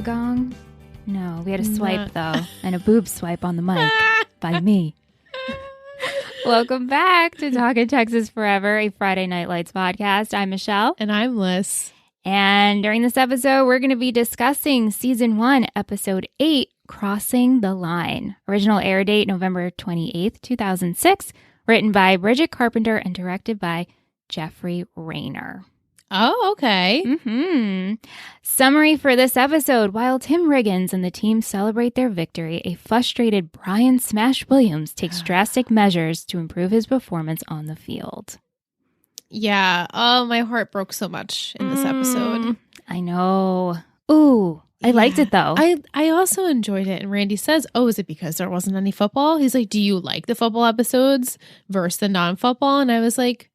gong? No, we had a swipe though, and a boob swipe on the mic by me. Welcome back to Talkin' Texas Forever, a Friday Night Lights podcast. I'm Michelle. And I'm Liz. And during this episode, we're going to be discussing Season 1, Episode 8, Crossing the Line. Original air date, November 28th, 2006. Written by Bridget Carpenter and directed by Jeffrey Rayner. Oh, okay. Summary for this episode. While Tim Riggins and the team celebrate their victory, a frustrated Brian Smash Williams takes drastic measures to improve his performance on the field. Yeah. Oh, my heart broke so much in this episode. I know. Ooh, I liked it though. I also enjoyed it. And Randy says, oh, is it because there wasn't any football? He's like, do you like the football episodes versus the non-football? And I was like,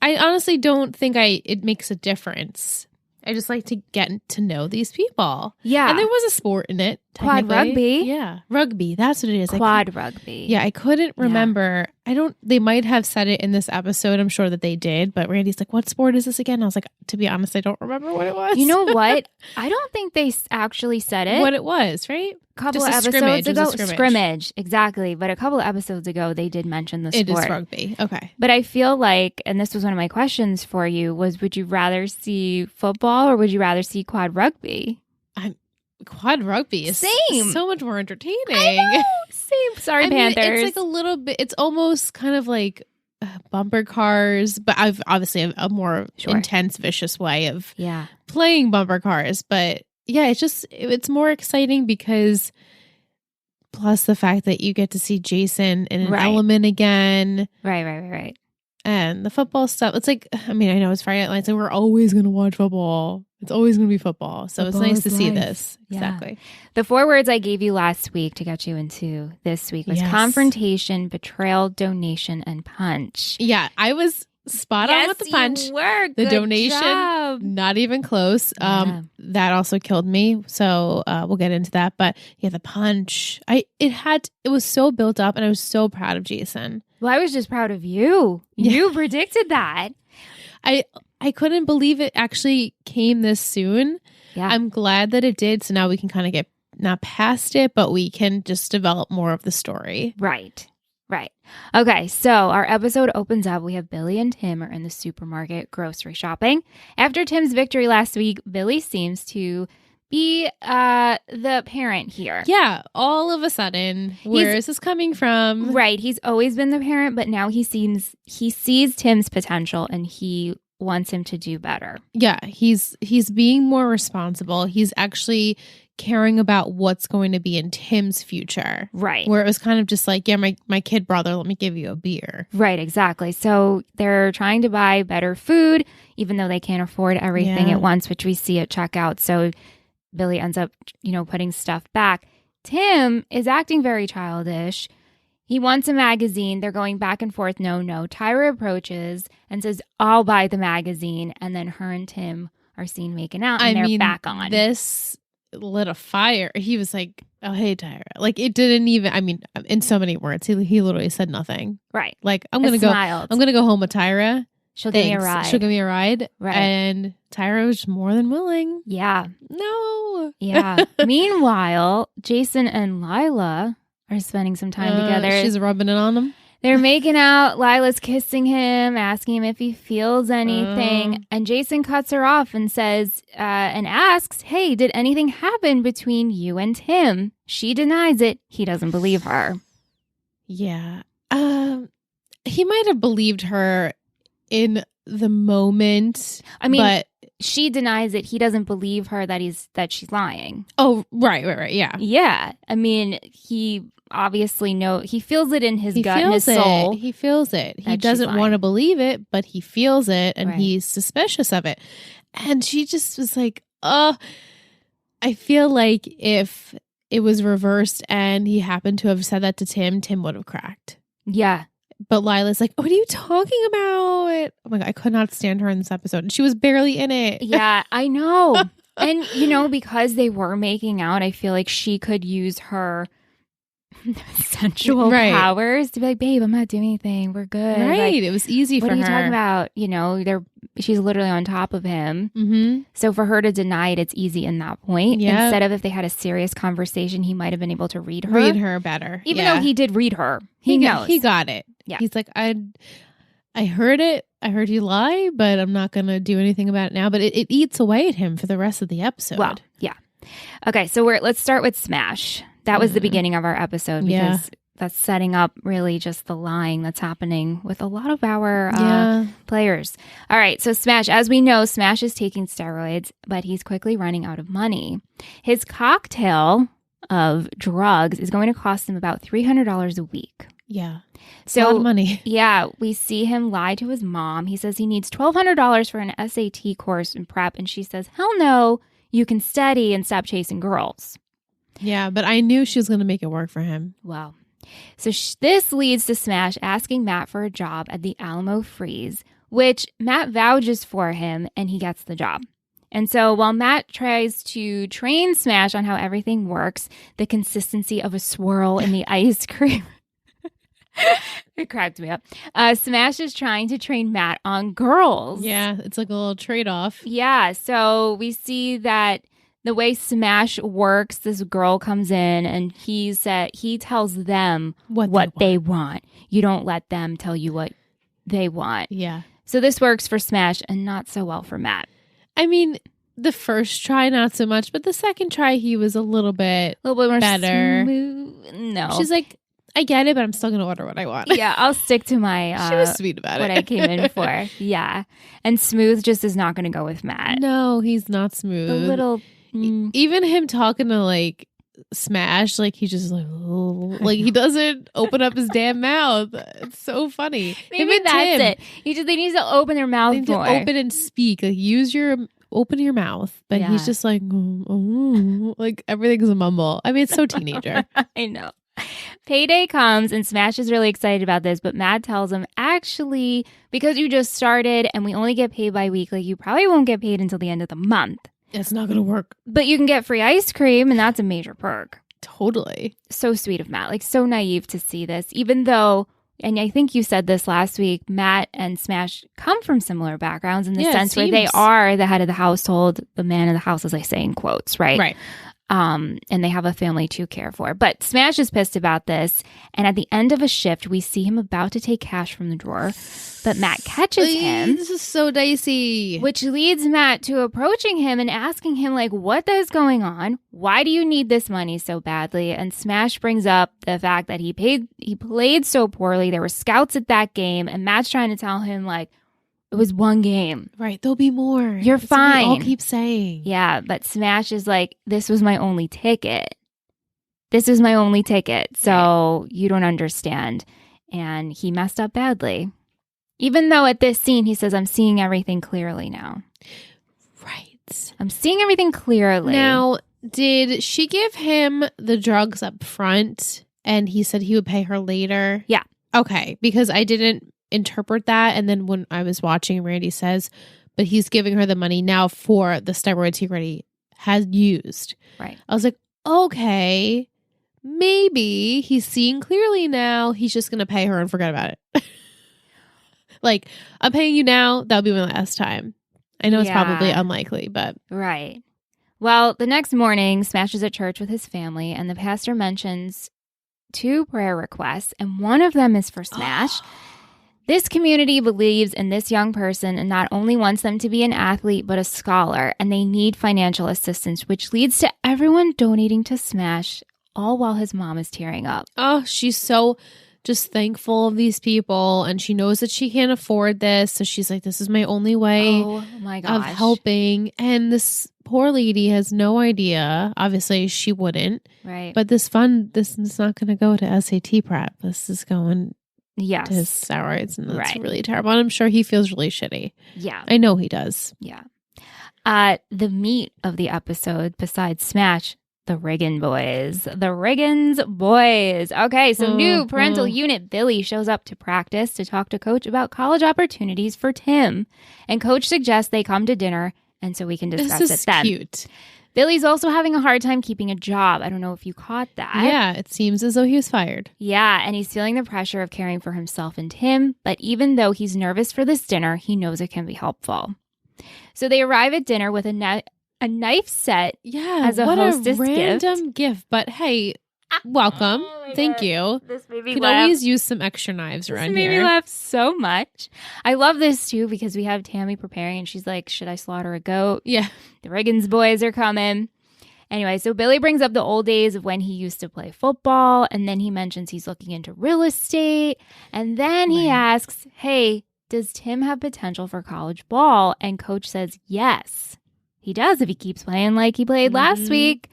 I honestly don't think it makes a difference. I just like to get to know these people. Yeah. And there was a sport in it. Quad rugby. Yeah. Rugby. That's what it is. Quad rugby. Yeah. I couldn't remember. They might have said it in this episode. I'm sure that they did. But Randy's like, what sport is this again? I was like, to be honest, I don't remember what it was. You know what? I don't think they actually said it. What it was, right? Couple Just of episodes ago. Scrimmage. Exactly. But a couple of episodes ago, they did mention the sport. It is rugby. Okay. But I feel like, and this was one of my questions for you, was would you rather see football or would you rather see quad rugby? Quad rugby is so much more entertaining. I know. Same. Sorry, Panthers. It's like a little bit, it's almost kind of like bumper cars, but I've obviously a more intense, vicious way of playing bumper cars. But yeah, it's more exciting because plus the fact that you get to see Jason in an element again. Right. And the football stuff, it's like, I mean, I know it's Friday Night Lights and we're always going to watch football. It's always going to be football. So it's nice to see this. Yeah. Exactly. The 4 words I gave you last week to get you into this week was confrontation, betrayal, donation, and punch. Yeah, I was spot on with the punch. You were. The Good donation, job. not even close. That also killed me. So we'll get into that. But yeah, the punch. It was so built up, and I was so proud of Jason. Well, I was just proud of you. Yeah. You predicted that. I couldn't believe it actually came this soon. Yeah. I'm glad that it did. So now we can kind of get not past it, but we can just develop more of the story. Right. Okay, so our episode opens up. We have Billy and Tim are in the supermarket grocery shopping. After Tim's victory last week, Billy seems to be the parent here. Yeah, all of a sudden, where is this coming from? Right, he's always been the parent, but now he sees Tim's potential and he wants him to do better. Yeah, he's being more responsible. He's actually caring about what's going to be in Tim's future. Right. Where it was kind of just like, yeah, my kid brother, let me give you a beer. Right, exactly. So they're trying to buy better food, even though they can't afford everything at once, which we see at checkout. So Billy ends up, putting stuff back. Tim is acting very childish. He wants a magazine. They're going back and forth. No. Tyra approaches and says, I'll buy the magazine. And then her and Tim are seen making out and they're back on. This lit a fire. He was like, oh, hey, Tyra. Like it didn't even, in so many words, he literally said nothing. Right. Like, I'm going to go home with Tyra. She'll give me a ride. Right. And Tyra was more than willing. Yeah. No. Yeah. Meanwhile, Jason and Lila are spending some time together. She's rubbing it on him. They're making out. Lila's kissing him, asking him if he feels anything. And Jason cuts her off and says, and asks, hey, did anything happen between you and Tim? She denies it. He doesn't believe her. Yeah. He might have believed her in the moment. But she denies it. He doesn't believe her that she's lying. Oh, right. Yeah. Yeah. He obviously he feels it in his gut and his soul. He feels it. He doesn't want to believe it, but he feels it and he's suspicious of it. And she just was like, I feel like if it was reversed and he happened to have said that to Tim would have cracked. Yeah. But Lila's like, what are you talking about? Oh my God, I could not stand her in this episode. She was barely in it. Yeah, I know. And, because they were making out, I feel like she could use her sensual powers to be like, babe, I'm not doing anything. We're good. Right. Like, it was easy for her. What are you talking about? You know, she's literally on top of him. Mm-hmm. So for her to deny it, it's easy in that point. Yep. Instead of if they had a serious conversation, he might have been able to read her. Read her better. Even though he did read her. He knows. He got it. Yeah. He's like, I heard it. I heard you lie, but I'm not going to do anything about it now. But it eats away at him for the rest of the episode. Well, yeah. Okay, so let's start with Smash. That was the beginning of our episode because that's setting up really just the lying that's happening with a lot of our players. All right, so Smash, as we know, Smash is taking steroids, but he's quickly running out of money. His cocktail of drugs is going to cost him about $300 a week. Yeah. So, a lot of money. Yeah, we see him lie to his mom. He says he needs $1,200 for an SAT course in prep, and she says, hell no, you can study and stop chasing girls. Yeah, but I knew she was going to make it work for him. Wow. So this leads to Smash asking Matt for a job at the Alamo Freeze, which Matt vouches for him, and he gets the job. And so while Matt tries to train Smash on how everything works, the consistency of a swirl in the ice cream, it cracked me up. Smash is trying to train Matt on girls. Yeah, it's like a little trade-off. Yeah, so we see that the way Smash works, this girl comes in and he tells them what they want. You don't let them tell you what they want. Yeah. So this works for Smash and not so well for Matt. I mean, the first try, not so much, but the second try, he was a little bit more better. Smooth. No. She's like, I get it, but I'm still going to order what I want. Yeah, I'll stick to my... she was sweet about what I came in for. Yeah. And Smooth just is not going to go with Matt. No, he's not smooth. A little... Even him talking to, like, Smash, like, he just, like he doesn't open up his damn mouth. It's so funny. Maybe that's it. They need to open their mouth more. Open and speak. Like, open your mouth. But he's just like, like, everything's a mumble. I mean, it's so teenager. I know. Payday comes and Smash is really excited about this, but Matt tells him, actually, because you just started and we only get paid bi-weekly, you probably won't get paid until the end of the month. It's not going to work. But you can get free ice cream, and that's a major perk. Totally. So sweet of Matt. Like, so naive to see this, even though, and I think you said this last week, Matt and Smash come from similar backgrounds in the sense where they are the head of the household, the man of the house, as I say in quotes, right? Right. And they have a family to care for. But Smash is pissed about this. And at the end of a shift, we see him about to take cash from the drawer. But Matt catches him. This is so dicey. Which leads Matt to approaching him and asking him, like, what the is going on? Why do you need this money so badly? And Smash brings up the fact that he played so poorly. There were scouts at that game. And Matt's trying to tell him, like, it was one game. Right. There'll be more. You're fine. I'll keep saying. Yeah. But Smash is like, this was my only ticket. This is my only ticket. So you don't understand. And he messed up badly. Even though at this scene, he says, I'm seeing everything clearly now. Right. I'm seeing everything clearly. Now, did she give him the drugs up front and he said he would pay her later? Yeah. Okay. Because I didn't interpret that, and then when I was watching, Randy says, but he's giving her the money now for the steroids he already has used. Right. I was like, okay, maybe he's seeing clearly now. He's just going to pay her and forget about it. Like, I'm paying you now. That'll be my last time. I know it's probably unlikely, but... Right. Well, the next morning, Smash is at church with his family, and the pastor mentions 2 prayer requests, and one of them is for Smash. This community believes in this young person and not only wants them to be an athlete, but a scholar, and they need financial assistance, which leads to everyone donating to Smash, all while his mom is tearing up. Oh, she's so just thankful of these people, and she knows that she can't afford this, so she's like, this is my only way of helping. And this poor lady has no idea. Obviously, she wouldn't. Right. But this is not going to go to SAT prep. This is going... Yes. to his steroids, and that's really terrible. And I'm sure he feels really shitty. Yeah. I know he does. Yeah. The meat of the episode, besides Smash, the Riggin boys. The Riggins boys. Okay, so new parental unit Billy shows up to practice to talk to Coach about college opportunities for Tim. And Coach suggests they come to dinner, and so we can discuss it then. This is cute. Billy's also having a hard time keeping a job. I don't know if you caught that. Yeah, it seems as though he was fired. Yeah, and he's feeling the pressure of caring for himself and Tim, but even though he's nervous for this dinner, he knows it can be helpful. So they arrive at dinner with a knife set as a hostess gift. What a random gift, but hey, welcome. Thank you. This made me Can laugh. always use some extra knives around here. This made me laugh so much. I love this too because we have Tammy preparing and she's like, should I slaughter a goat? Yeah. The Riggins boys are coming. Anyway, so Billy brings up the old days of when he used to play football, and then he mentions he's looking into real estate, and then he asks, hey, does Tim have potential for college ball? And Coach says yes. He does if he keeps playing like he played last week,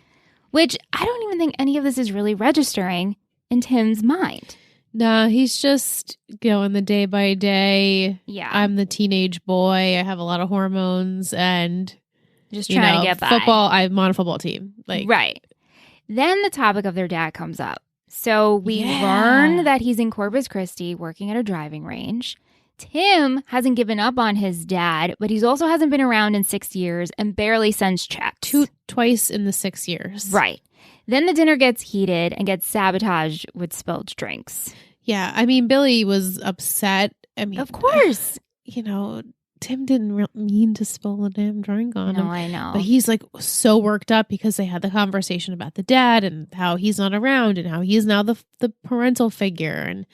which I don't even think any of this is really registering in Tim's mind. No, he's just going the day by day. Yeah. I'm the teenage boy. I have a lot of hormones and just trying to get by. Football, I'm on a football team. Right. Then the topic of their dad comes up. So we learn that he's in Corpus Christi working at a driving range. Tim hasn't given up on his dad, but he also hasn't been around in 6 years and barely sends checks. Twice in the 6 years. Right. Then the dinner gets heated and gets sabotaged with spilled drinks. Yeah. I mean, Billy was upset. I mean, of course. Tim didn't mean to spill the damn drink on him. No, I know. But he's like so worked up because they had the conversation about the dad and how he's not around and how he's now the parental figure. And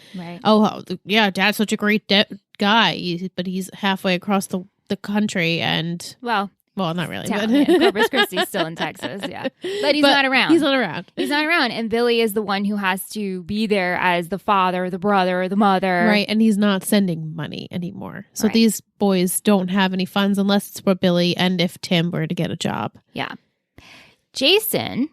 dad's such a great guy, but he's halfway across the country and well, not really. Corpus Christi's still in Texas, yeah. But he's not around. He's not around. He's not around. And Billy is the one who has to be there as the father, the brother, the mother. Right. And he's not sending money anymore. So these boys don't have any funds unless it's for Billy and if Tim were to get a job. Yeah. Jason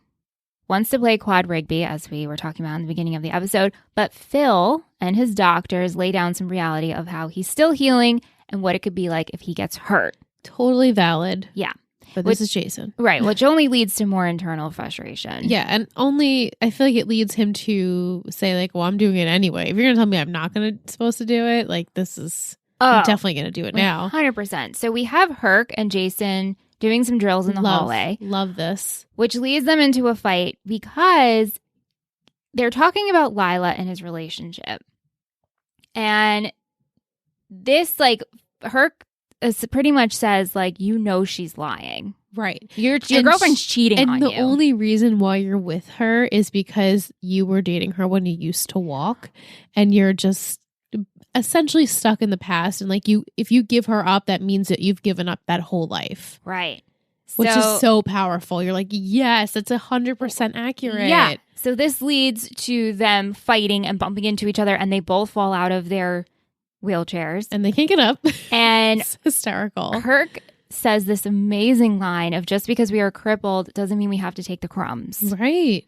wants to play quad rugby, as we were talking about in the beginning of the episode. But Phil and his doctors lay down some reality of how he's still healing and what it could be like if he gets hurt. Totally valid. Yeah. But this is Jason. Right. Which only leads to more internal frustration. Yeah. And I feel like it leads him to say like, well, I'm doing it anyway. If you're going to tell me I'm not supposed to do it, like I'm definitely going to do it now. 100%. So we have Herc and Jason doing some drills in the hallway. Love this. Which leads them into a fight because they're talking about Lila and his relationship. And this Herc pretty much says, she's lying. Right. Your girlfriend's cheating on you. And the only reason why you're with her is because you were dating her when you used to walk. And you're just essentially stuck in the past. And if you give her up, that means that you've given up that whole life. Right. Which is so powerful. You're like, yes, that's 100% accurate. Yeah. So this leads to them fighting and bumping into each other. And they both fall out of their wheelchairs and they can't get up and it's hysterical. Herc says this amazing line of just because we are crippled doesn't mean we have to take the crumbs. Right.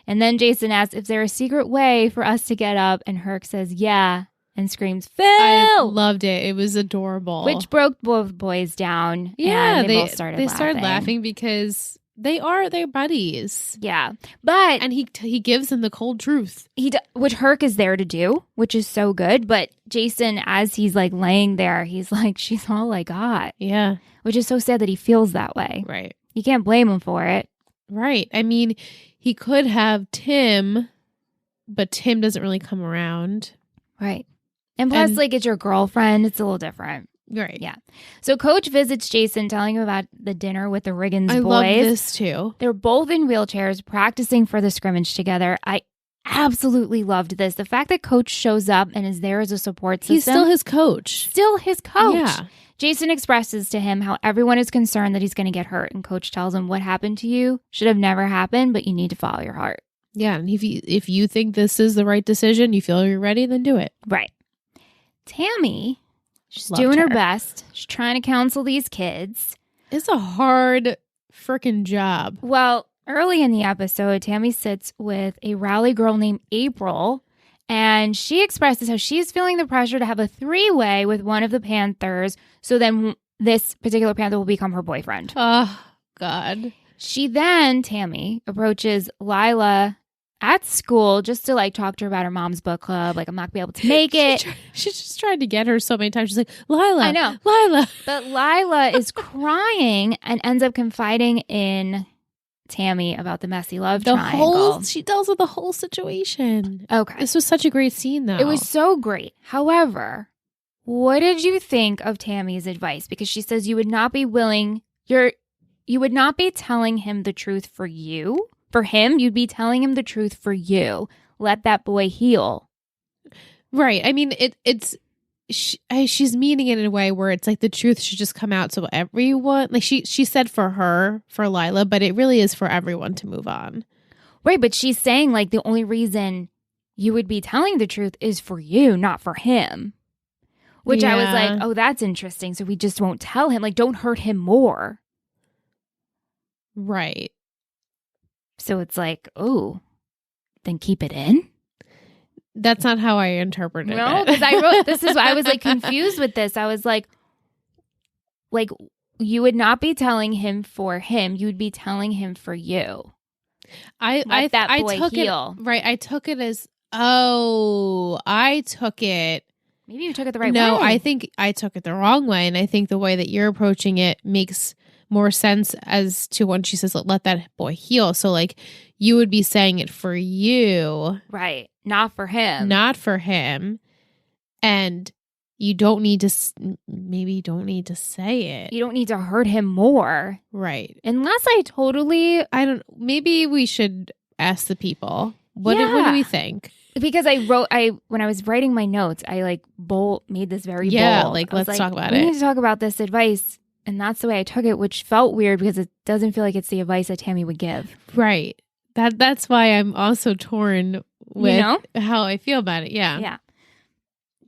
And then Jason asks if there's a secret way for us to get up and Herc says yeah and screams Phil. I loved it. It was adorable, which broke both boys down. Yeah, and they both started laughing because they are their buddies. Yeah. But and he gives them the cold truth. Which Herc is there to do, which is so good. But Jason, as he's laying there, he's like, she's all I got. Yeah. Which is so sad that he feels that way. Right. You can't blame him for it. Right. I mean, he could have Tim, but Tim doesn't really come around. Right. And plus, it's your girlfriend. It's a little different. Right. Yeah. So Coach visits Jason, telling him about the dinner with the Riggins boys. I love this too. They're both in wheelchairs practicing for the scrimmage together. I absolutely loved this. The fact that Coach shows up and is there as a support system. He's still his coach. Yeah. Jason expresses to him how everyone is concerned that he's going to get hurt. And Coach tells him what happened to you should have never happened, but you need to follow your heart. Yeah. And if you think this is the right decision, you feel you're ready, then do it. Right. Tammy... She's doing her best. She's trying to counsel these kids. It's a hard freaking job. Well, early in the episode, Tammy sits with a rally girl named April, and she expresses how she's feeling the pressure to have a three-way with one of the Panthers, so then this particular Panther will become her boyfriend. Oh, God. Tammy approaches Lila at school just to talk to her about her mom's book club. I'm not going to be able to make it. She just tried to get her so many times. She's like, Lila. I know. Lila. But Lila is crying and ends up confiding in Tammy about the messy love triangle. She tells her the whole situation. Okay. This was such a great scene, though. It was so great. However, what did you think of Tammy's advice? Because she says you would not be telling him the truth for you. For him, you'd be telling him the truth for you. Let that boy heal. Right. I mean, she's meaning it in a way where it's like the truth should just come out so everyone, like she said for Lila, but it really is for everyone to move on. Right, but she's saying like the only reason you would be telling the truth is for you, not for him. Which I was like, oh, that's interesting. So we just won't tell him. Like, don't hurt him more. Right. So it's like, oh, then keep it in? That's not how I interpreted it. No, because I wrote, this is why I was like confused with this. I was like, you would not be telling him for him. You would be telling him for you. I took heal. It, right. I took it as, I took it. Maybe you took it the right way. No, I think I took it the wrong way. And I think the way that you're approaching it makes more sense as to when she says, let that boy heal. So like you would be saying it for you. Right. Not for him. Not for him. And you don't need to, maybe you don't need to say it. You don't need to hurt him more. Right. Unless maybe we should ask the people. What do we think? Because when I was writing my notes, I made this very bold. Yeah, let's talk about it. We need to talk about this advice. And that's the way I took it, which felt weird because it doesn't feel like it's the advice that Tammy would give. Right. That's why I'm also torn with how I feel about it. Yeah. Yeah.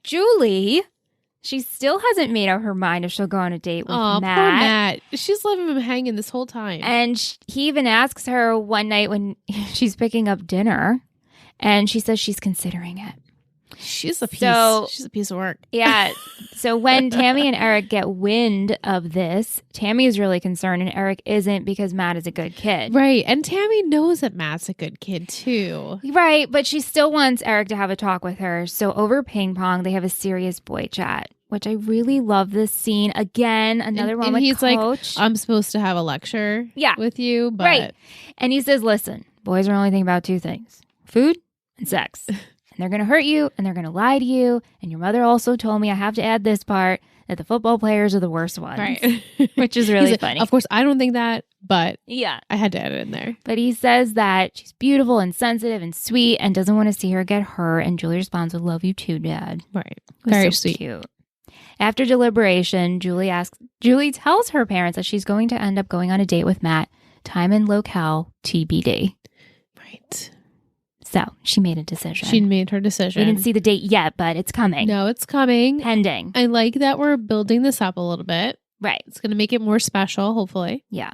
Julie, she still hasn't made up her mind if she'll go on a date with Matt. Poor Matt. She's letting him hanging this whole time. And he even asks her one night when she's picking up dinner, and she says she's considering it. She's a piece of work. Yeah. So when Tammy and Eric get wind of this, Tammy is really concerned and Eric isn't because Matt is a good kid. Right. And Tammy knows that Matt's a good kid too. Right. But she still wants Eric to have a talk with her. So over ping pong, they have a serious boy chat, which I really love this scene. Again, another one with he's Coach. Like, I'm supposed to have a lecture with you. But... Right. And he says, listen, boys are only thinking about two things, food and sex. And they're going to hurt you, and they're going to lie to you. And your mother also told me, I have to add this part, that the football players are the worst ones. Right. Which is really funny. Of course, I don't think that, but yeah, I had to add it in there. But he says that she's beautiful and sensitive and sweet and doesn't want to see her get hurt. And Julie responds with, love you too, Dad. Right. Very so sweet. Cute. After deliberation, Julie tells her parents that she's going to end up going on a date with Matt. Time and locale TBD. Right. So she made a decision. She made her decision. We didn't see the date yet, but it's coming. No, it's coming. Pending. I like that we're building this up a little bit. Right. It's going to make it more special, hopefully. Yeah.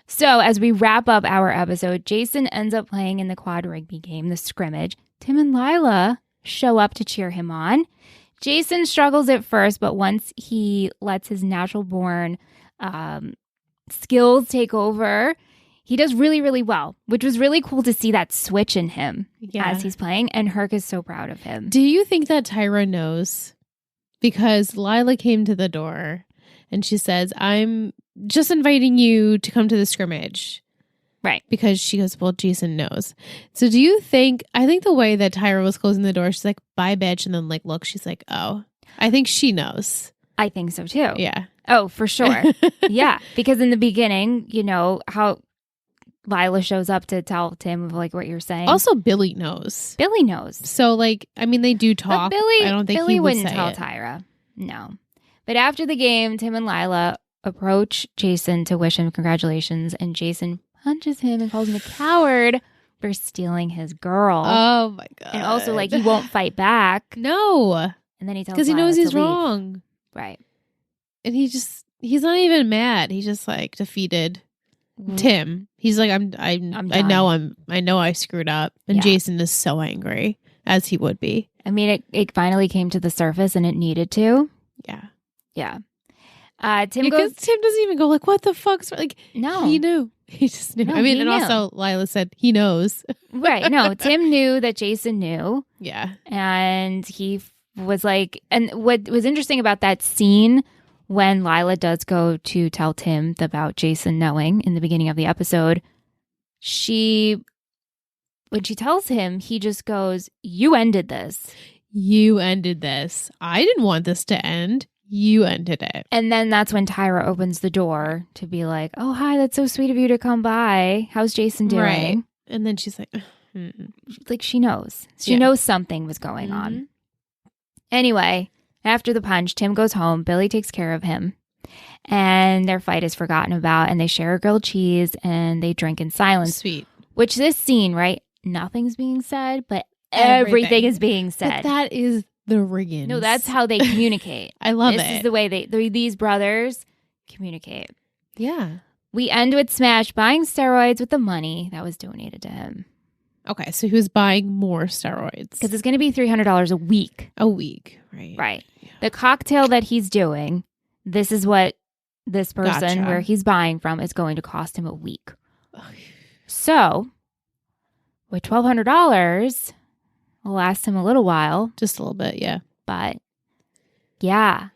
So as we wrap up our episode, Jason ends up playing in the quad rugby game, the scrimmage. Tim and Lila show up to cheer him on. Jason struggles at first, but once he lets his natural born skills take over, he does really, really well, which was really cool to see that switch in him as he's playing. And Herc is so proud of him. Do you think that Tyra knows? Because Lila came to the door and she says, I'm just inviting you to come to the scrimmage. Right. Because she goes, well, Jason knows. So do you think, I think the way that Tyra was closing the door, she's like, bye, bitch. And then look, she's like, oh, I think she knows. I think so too. Yeah. Oh, for sure. Yeah. Because in the beginning, how Lila shows up to tell Tim of what you're saying. Also, Billy knows. Billy knows. So they do talk. But Billy, I don't think Billy he would wouldn't tell Tyra. No. But after the game, Tim and Lila approach Jason to wish him congratulations, and Jason punches him and calls him a coward for stealing his girl. Oh my God. And also he won't fight back. No. And then he tells because he Lila knows he's to leave. wrong. Right. And he's not even mad. He's just defeated. Tim, he's like, I know I screwed up, and Jason is so angry, as he would be. I mean, it finally came to the surface, and it needed to. Yeah. Tim doesn't even go what the fuck's no, he knew. He just knew. No, I mean, and also Lila said he knows. Right? No, Tim knew that Jason knew. Yeah, and he was and what was interesting about that scene, when Lila does go to tell Tim about Jason knowing in the beginning of the episode, when she tells him, he just goes, "You ended this. You ended this. I didn't want this to end. You ended it." And then that's when Tyra opens the door to be like, "Oh, hi, that's so sweet of you to come by. How's Jason doing?" Right. And then she's like, like she knows. She knows something was going on. Anyway, after the punch, Tim goes home. Billy takes care of him. And their fight is forgotten about. And they share a grilled cheese and they drink in silence. Sweet. Which this scene, right? Nothing's being said, but everything is being said. But that is the Riggins. No, that's how they communicate. I love it. This is the way these brothers communicate. Yeah. We end with Smash buying steroids with the money that was donated to him. Okay, so he was buying more steroids. Because it's going to be $300 a week. A week, right. Right. Yeah. The cocktail that he's doing, this is what this person where he's buying from is going to cost him a week. So, with $1,200, will last him a little while. Just a little bit, yeah. But, yeah.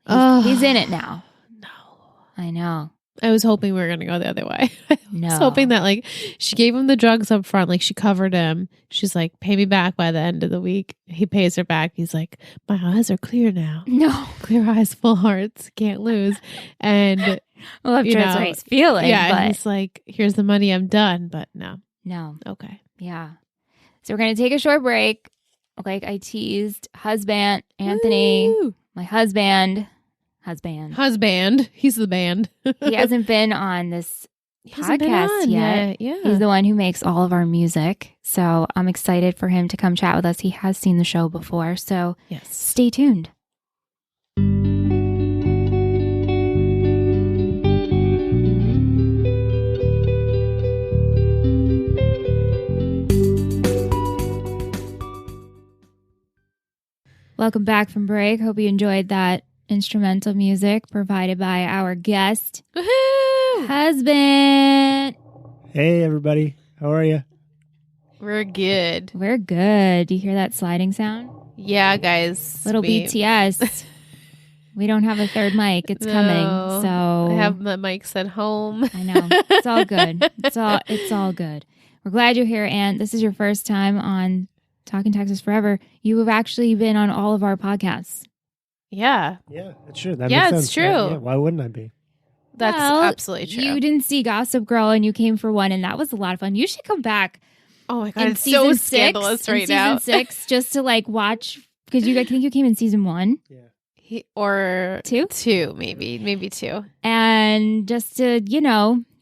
He's in it now. No. I know. I was hoping we were going to go the other way. No. I was hoping that, like, she gave him the drugs up front. Like, she covered him. She's like, pay me back by the end of the week. He pays her back. He's like, my eyes are clear now. No. Clear eyes, full hearts. Can't lose. And, well, I'm sure that's what he's feeling. Yeah, but... and he's like, here's the money. I'm done. But no. No. Okay. Yeah. So we're going to take a short break. Like I teased, husband, Anthony, Woo! My husband. He's the band. He hasn't been on this podcast yet. Yeah. He's the one who makes all of our music. So I'm excited for him to come chat with us. He has seen the show before. So yes, stay tuned. Welcome back from break. Hope you enjoyed that instrumental music provided by our guest, Woohoo! Husband. Hey, everybody. How are you? We're good. We're good. Do you hear that sliding sound? Yeah, guys. Little BTS. We don't have a third mic. It's coming. So I have my mics at home. I know. It's all good. It's all good. We're glad you're here, and this is your first time on Talking Texas Forever. You have actually been on all of our podcasts. Yeah. Yeah, that's true. That yeah, makes sense. It's true. Yeah, why wouldn't I be? That's absolutely true. You didn't see Gossip Girl and you came for one, and that was a lot of fun. You should come back. Oh my God, it's so scandalous right now. Season 6, just to like watch, because I think you came in season 1. Yeah. Or 2? 2, maybe 2. And just to,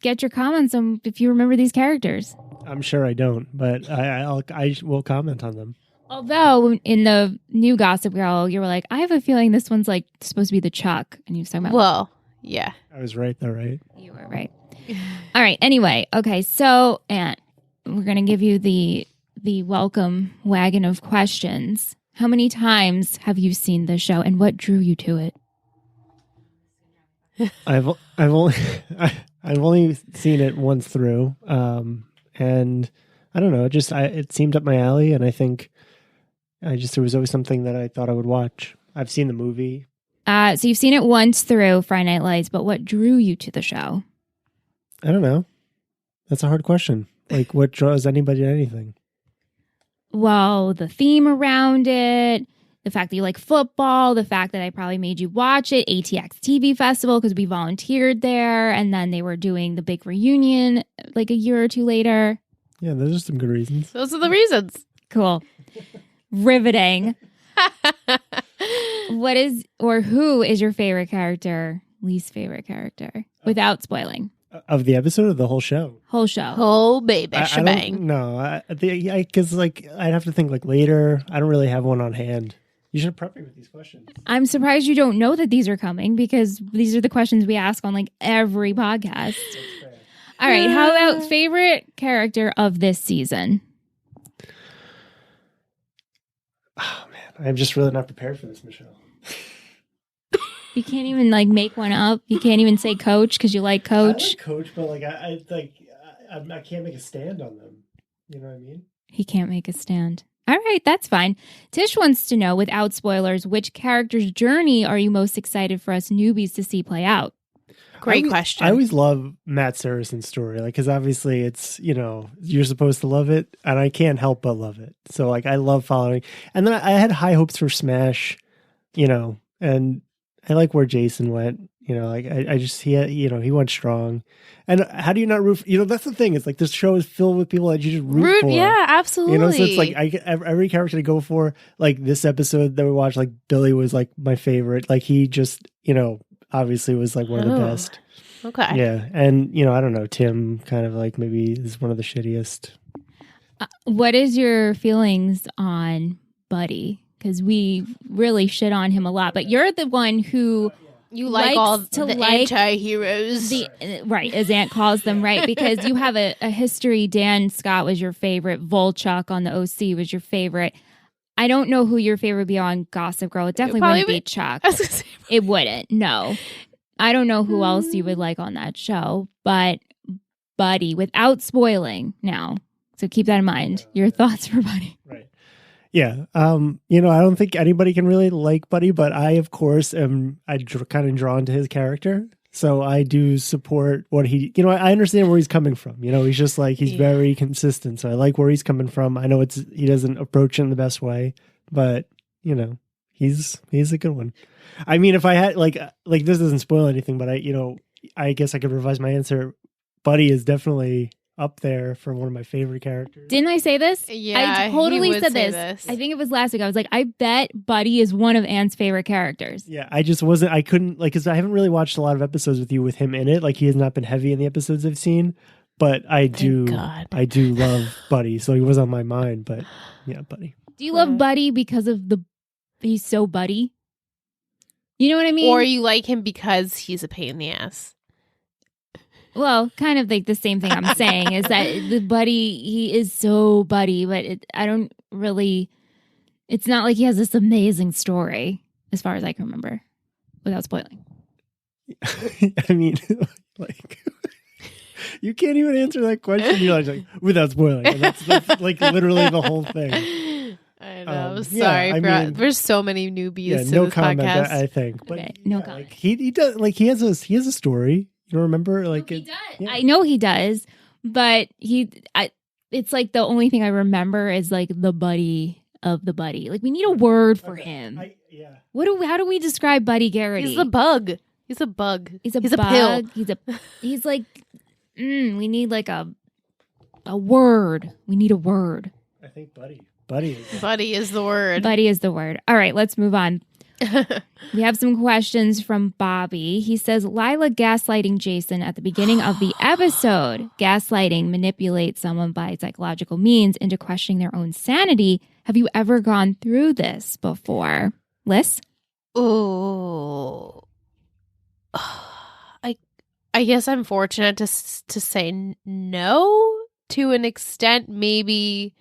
get your comments on if you remember these characters. I'm sure I don't, but I will comment on them. Although in the new Gossip Girl, you were like, I have a feeling this one's like supposed to be the Chuck, and you was talking about. Well, yeah, I was right though, right? You were right. All right. Anyway, okay. So, Aunt, we're gonna give you the welcome wagon of questions. How many times have you seen this show, and what drew you to it? I've only seen it once through, and I don't know. It seemed up my alley, and I think there was always something that I thought I would watch. I've seen the movie. So you've seen it once through Friday Night Lights, but what drew you to the show? I don't know. That's a hard question. Like, what draws anybody to anything? Well, the theme around it, the fact that you like football, the fact that I probably made you watch it, ATX TV Festival, because we volunteered there, and then they were doing the big reunion like a year or two later. Yeah, those are some good reasons. Those are the reasons. Cool. Riveting. Who is your favorite character, least favorite character, without spoiling? Of the episode or the whole show? Whole show. Whole baby shebang. Because I'd have to think like later. I don't really have one on hand. You should prep me with these questions. I'm surprised you don't know that these are coming, because these are the questions we ask on like every podcast. All right. How about favorite character of this season? Oh man, I'm just really not prepared for this, Michelle. You can't even like make one up. You can't even say Coach because you like Coach. I like Coach, but like I can't make a stand on them. You know what I mean? He can't make a stand. All right, that's fine. Tish wants to know, without spoilers, which character's journey are you most excited for us newbies to see play out? Great question. I always love Matt Saracen's story, like, because obviously it's, you're supposed to love it, and I can't help but love it. So, like, I love following. And then I had high hopes for Smash, and I like where Jason went. Like I just he went strong. And how do you not root for, that's the thing. It's like this show is filled with people that you just root for. Yeah, absolutely. So it's like every character to go for. Like this episode that we watched, like Billy was like my favorite. Like he just, obviously was like one of the best. Okay. Yeah. And, I don't know, Tim kind of like maybe is one of the shittiest. What is your feelings on Buddy? Because we really shit on him a lot, but you're the one who you like all the anti-heroes. Right, as Ant calls them, right? Because you have a history. Dan Scott was your favorite. Volchuk on the OC was your favorite. I don't know who your favorite would be on Gossip Girl. It definitely wouldn't be Chuck. It wouldn't. No. I don't know who else you would like on that show, but Buddy, without spoiling now. So keep that in mind. Your thoughts for Buddy. Right. Yeah. I don't think anybody can really like Buddy, but I, of course, kind of drawn to his character. So I do support what he, I understand where he's coming from. He's just like, he's very consistent. So I like where he's coming from. I know he doesn't approach it in the best way, but, he's a good one. I mean, if I had like this doesn't spoil anything, but I guess I could revise my answer. Buddy is definitely up there for one of my favorite characters. Didn't I say this? Yeah, I totally said this. I think it was last week. I was like, I bet Buddy is one of Anne's favorite characters. Yeah, I couldn't, like, because I haven't really watched a lot of episodes with you with him in it. Like, he has not been heavy in the episodes I've seen, but I do love Buddy, so he was on my mind, but yeah, Buddy. Do you love Buddy because of he's so Buddy? You know what I mean? Or you like him because he's a pain in the ass? Well, kind of like the same thing I'm saying is that the Buddy, he is so Buddy, but I don't really, it's not like he has this amazing story as far as I can remember without spoiling. I mean, like, you can't even answer that question. You're like without spoiling. And that's like literally the whole thing. I know. Sorry, there's so many newbies to no this comment, podcast. I think. But okay, no comment. Like, he does, like, he has a story. You don't remember? Like, he does. Yeah. I know he does, but it's like the only thing I remember is like the Buddy of the Buddy. Like, we need a word for him. How do we describe Buddy Garrity? He's a bug. He's a bug. He's a pill. He's like, we need like a word. We need a word. I think Buddy is the word. Buddy is the word. All right, let's move on. We have some questions from Bobby. He says, Lila gaslighting Jason at the beginning of the episode. Gaslighting manipulates someone by psychological means into questioning their own sanity. Have you ever gone through this before? Liz? Oh, I guess I'm fortunate to say no to an extent, maybe.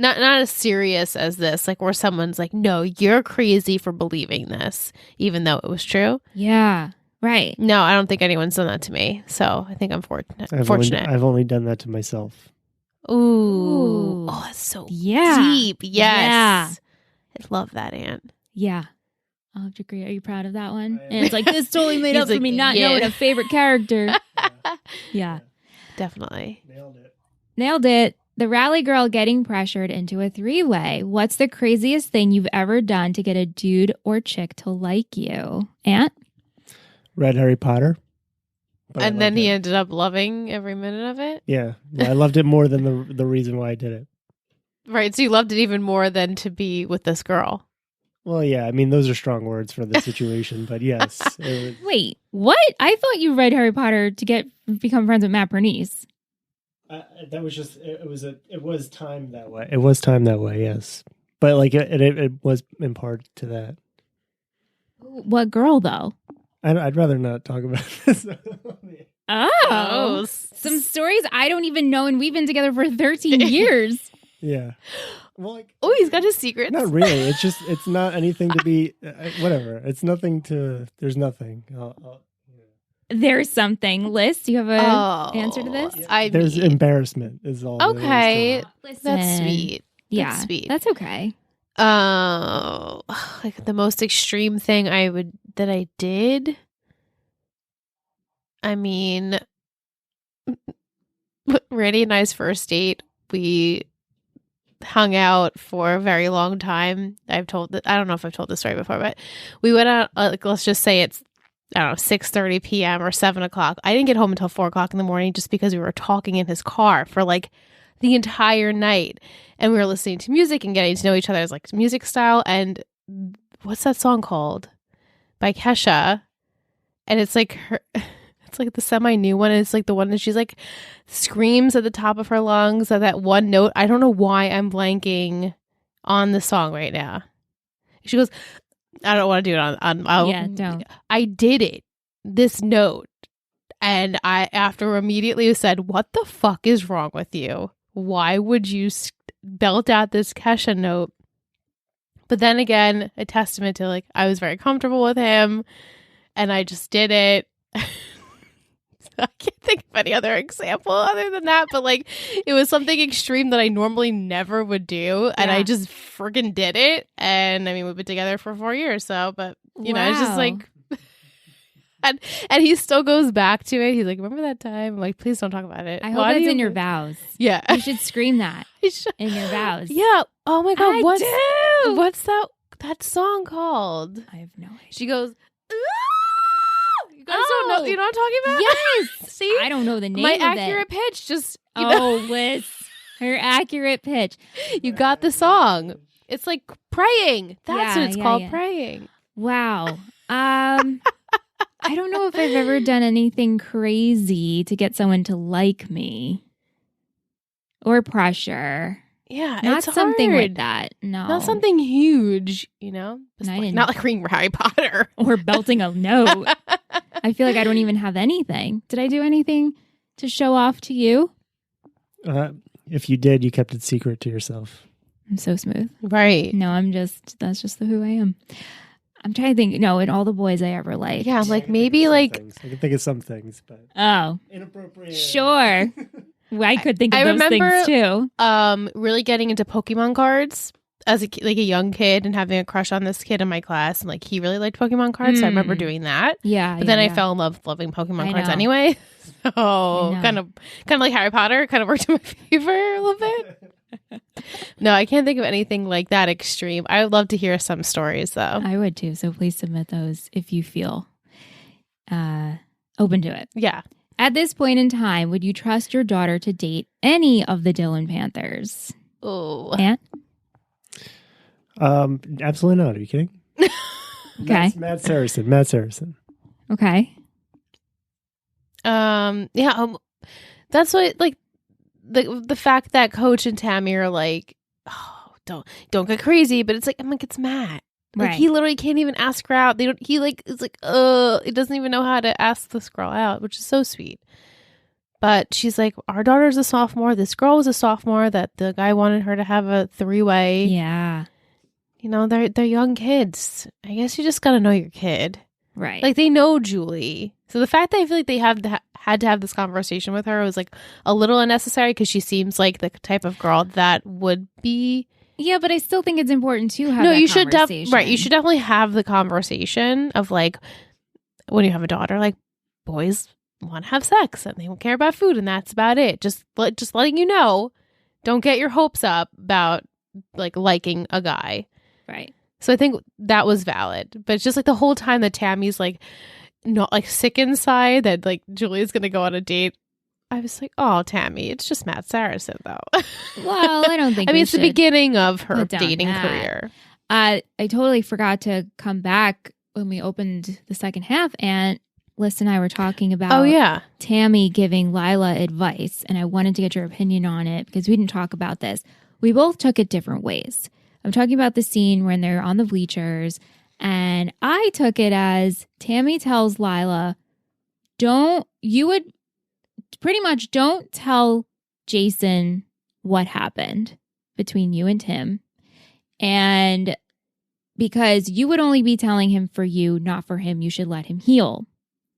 Not as serious as this, like where someone's like, no, you're crazy for believing this, even though it was true. Yeah, right. No, I don't think anyone's done that to me. So I think I'm fortunate. I've only done that to myself. Ooh. Oh, that's so deep. Yes. Yeah. I love that, Ant. Yeah. I'll have to agree. Are you proud of that one? And it's like, this totally made up for me not knowing a favorite character. Yeah. Definitely. Nailed it. The rally girl getting pressured into a 3-way. What's the craziest thing you've ever done to get a dude or chick to like you? Ant? Read Harry Potter. And then he ended up loving every minute of it? Yeah. I loved it more than the reason why I did it. Right. So you loved it even more than to be with this girl. Well, yeah. I mean, those are strong words for the situation, but yes. Wait, what? I thought you read Harry Potter to become friends with Matt Bernice. That was just it was timed that way. It was timed that way, yes. But like it was in part to that. What girl though? I'd rather not talk about this. Oh, some stories I don't even know, and we've been together for 13 years. Yeah. Well, like, he's got his secrets. Not really. It's not anything to be whatever. It's nothing to. There's nothing. There's something. Liz, do you have an answer to this? There's embarrassment is all. Okay. Listen, that's sweet. Yeah, that's sweet. That's okay. Like the most extreme thing that I did. I mean, Randy and I's first date, we hung out for a very long time. I don't know if I've told this story before, but we went out, let's just say it's, I don't know, 6:30 p.m. or 7 o'clock. I didn't get home until 4 o'clock in the morning just because we were talking in his car for like the entire night. And we were listening to music and getting to know each other's like music style. And what's that song called? By Kesha. And it's like it's like the semi-new one. And it's like the one that she's like screams at the top of her lungs at that one note. I don't know why I'm blanking on the song right now. She goes, I don't want to do it on yeah, don't. I did it, this note. And I, after immediately said, what the fuck is wrong with you? Why would you belt out this Kesha note? But then again, a testament to like, I was very comfortable with him and I just did it. I can't think of any other example other than that, but like it was something extreme that I normally never would do, and I just freaking did it. And I mean, we've been together for 4 years, so but you know, it's just like, and he still goes back to it. He's like, "Remember that time?" I'm like, "Please don't talk about it." I hope that's in your vows. Yeah, you should scream that in your vows. Yeah. Oh my god, I what's that song called? I have no idea. She goes, don't know, you know what I'm talking about? Yes. See? I don't know the name My of accurate pitch just, Liz. Her accurate pitch. You got the song. It's like praying. That's what it's called, praying. Wow. I don't know if I've ever done anything crazy to get someone to like me. Or pressure. Yeah, not it's something hard. like that. No, not something huge. You know, not like reading Harry Potter or belting a note. I feel like I don't even have anything. Did I do anything to show off to you? If you did, you kept it secret to yourself. I'm so smooth, right? No, that's just who I am. I'm trying to think. No, in all the boys I ever liked. Yeah, like maybe like I can think of some things, but inappropriate. Sure. Well, I could think of those things too. Really getting into Pokemon cards as a young kid and having a crush on this kid in my class, and like he really liked Pokemon cards, so I remember doing that. Yeah, but then I fell in love loving Pokemon cards anyway. So kind of like Harry Potter, kind of worked in my favor a little bit. No, I can't think of anything like that extreme. I would love to hear some stories though. I would too. So please submit those if you feel open to it. Yeah. At this point in time, would you trust your daughter to date any of the Dillon Panthers? Oh, Ant? Absolutely not. Are you kidding? Okay, Matt Saracen. Okay. That's what like the fact that Coach and Tammy are like, oh, don't get crazy, but it's like I'm like it's Matt. Like he literally can't even ask her out. It's like it doesn't even know how to ask this girl out, which is so sweet. But she's like, our daughter's a sophomore. This girl was a sophomore that the guy wanted her to have a 3-way. Yeah. You know, they're young kids. I guess you just gotta know your kid. Right. Like they know Julie. So the fact that I feel like they had to have this conversation with her was like a little unnecessary because she seems like the type of girl that would be. Yeah, but I still think it's important to have you should right. You should definitely have the conversation of like when you have a daughter, like boys want to have sex and they don't care about food and that's about it. Just letting you know, don't get your hopes up about like liking a guy. Right. So I think that was valid. But it's just like the whole time that Tammy's like not like sick inside that like Julia's gonna go on a date. I was like, oh, Tammy, it's just Matt Saracen, though. Well, I don't think I mean, it's the beginning of her dating career. I totally forgot to come back when we opened the second half, and Liz and I were talking about Tammy giving Lila advice, and I wanted to get your opinion on it because we didn't talk about this. We both took it different ways. I'm talking about the scene when they're on the bleachers, and I took it as Tammy tells Lila, don't tell Jason what happened between you and Tim. And because you would only be telling him for you, not for him, you should let him heal.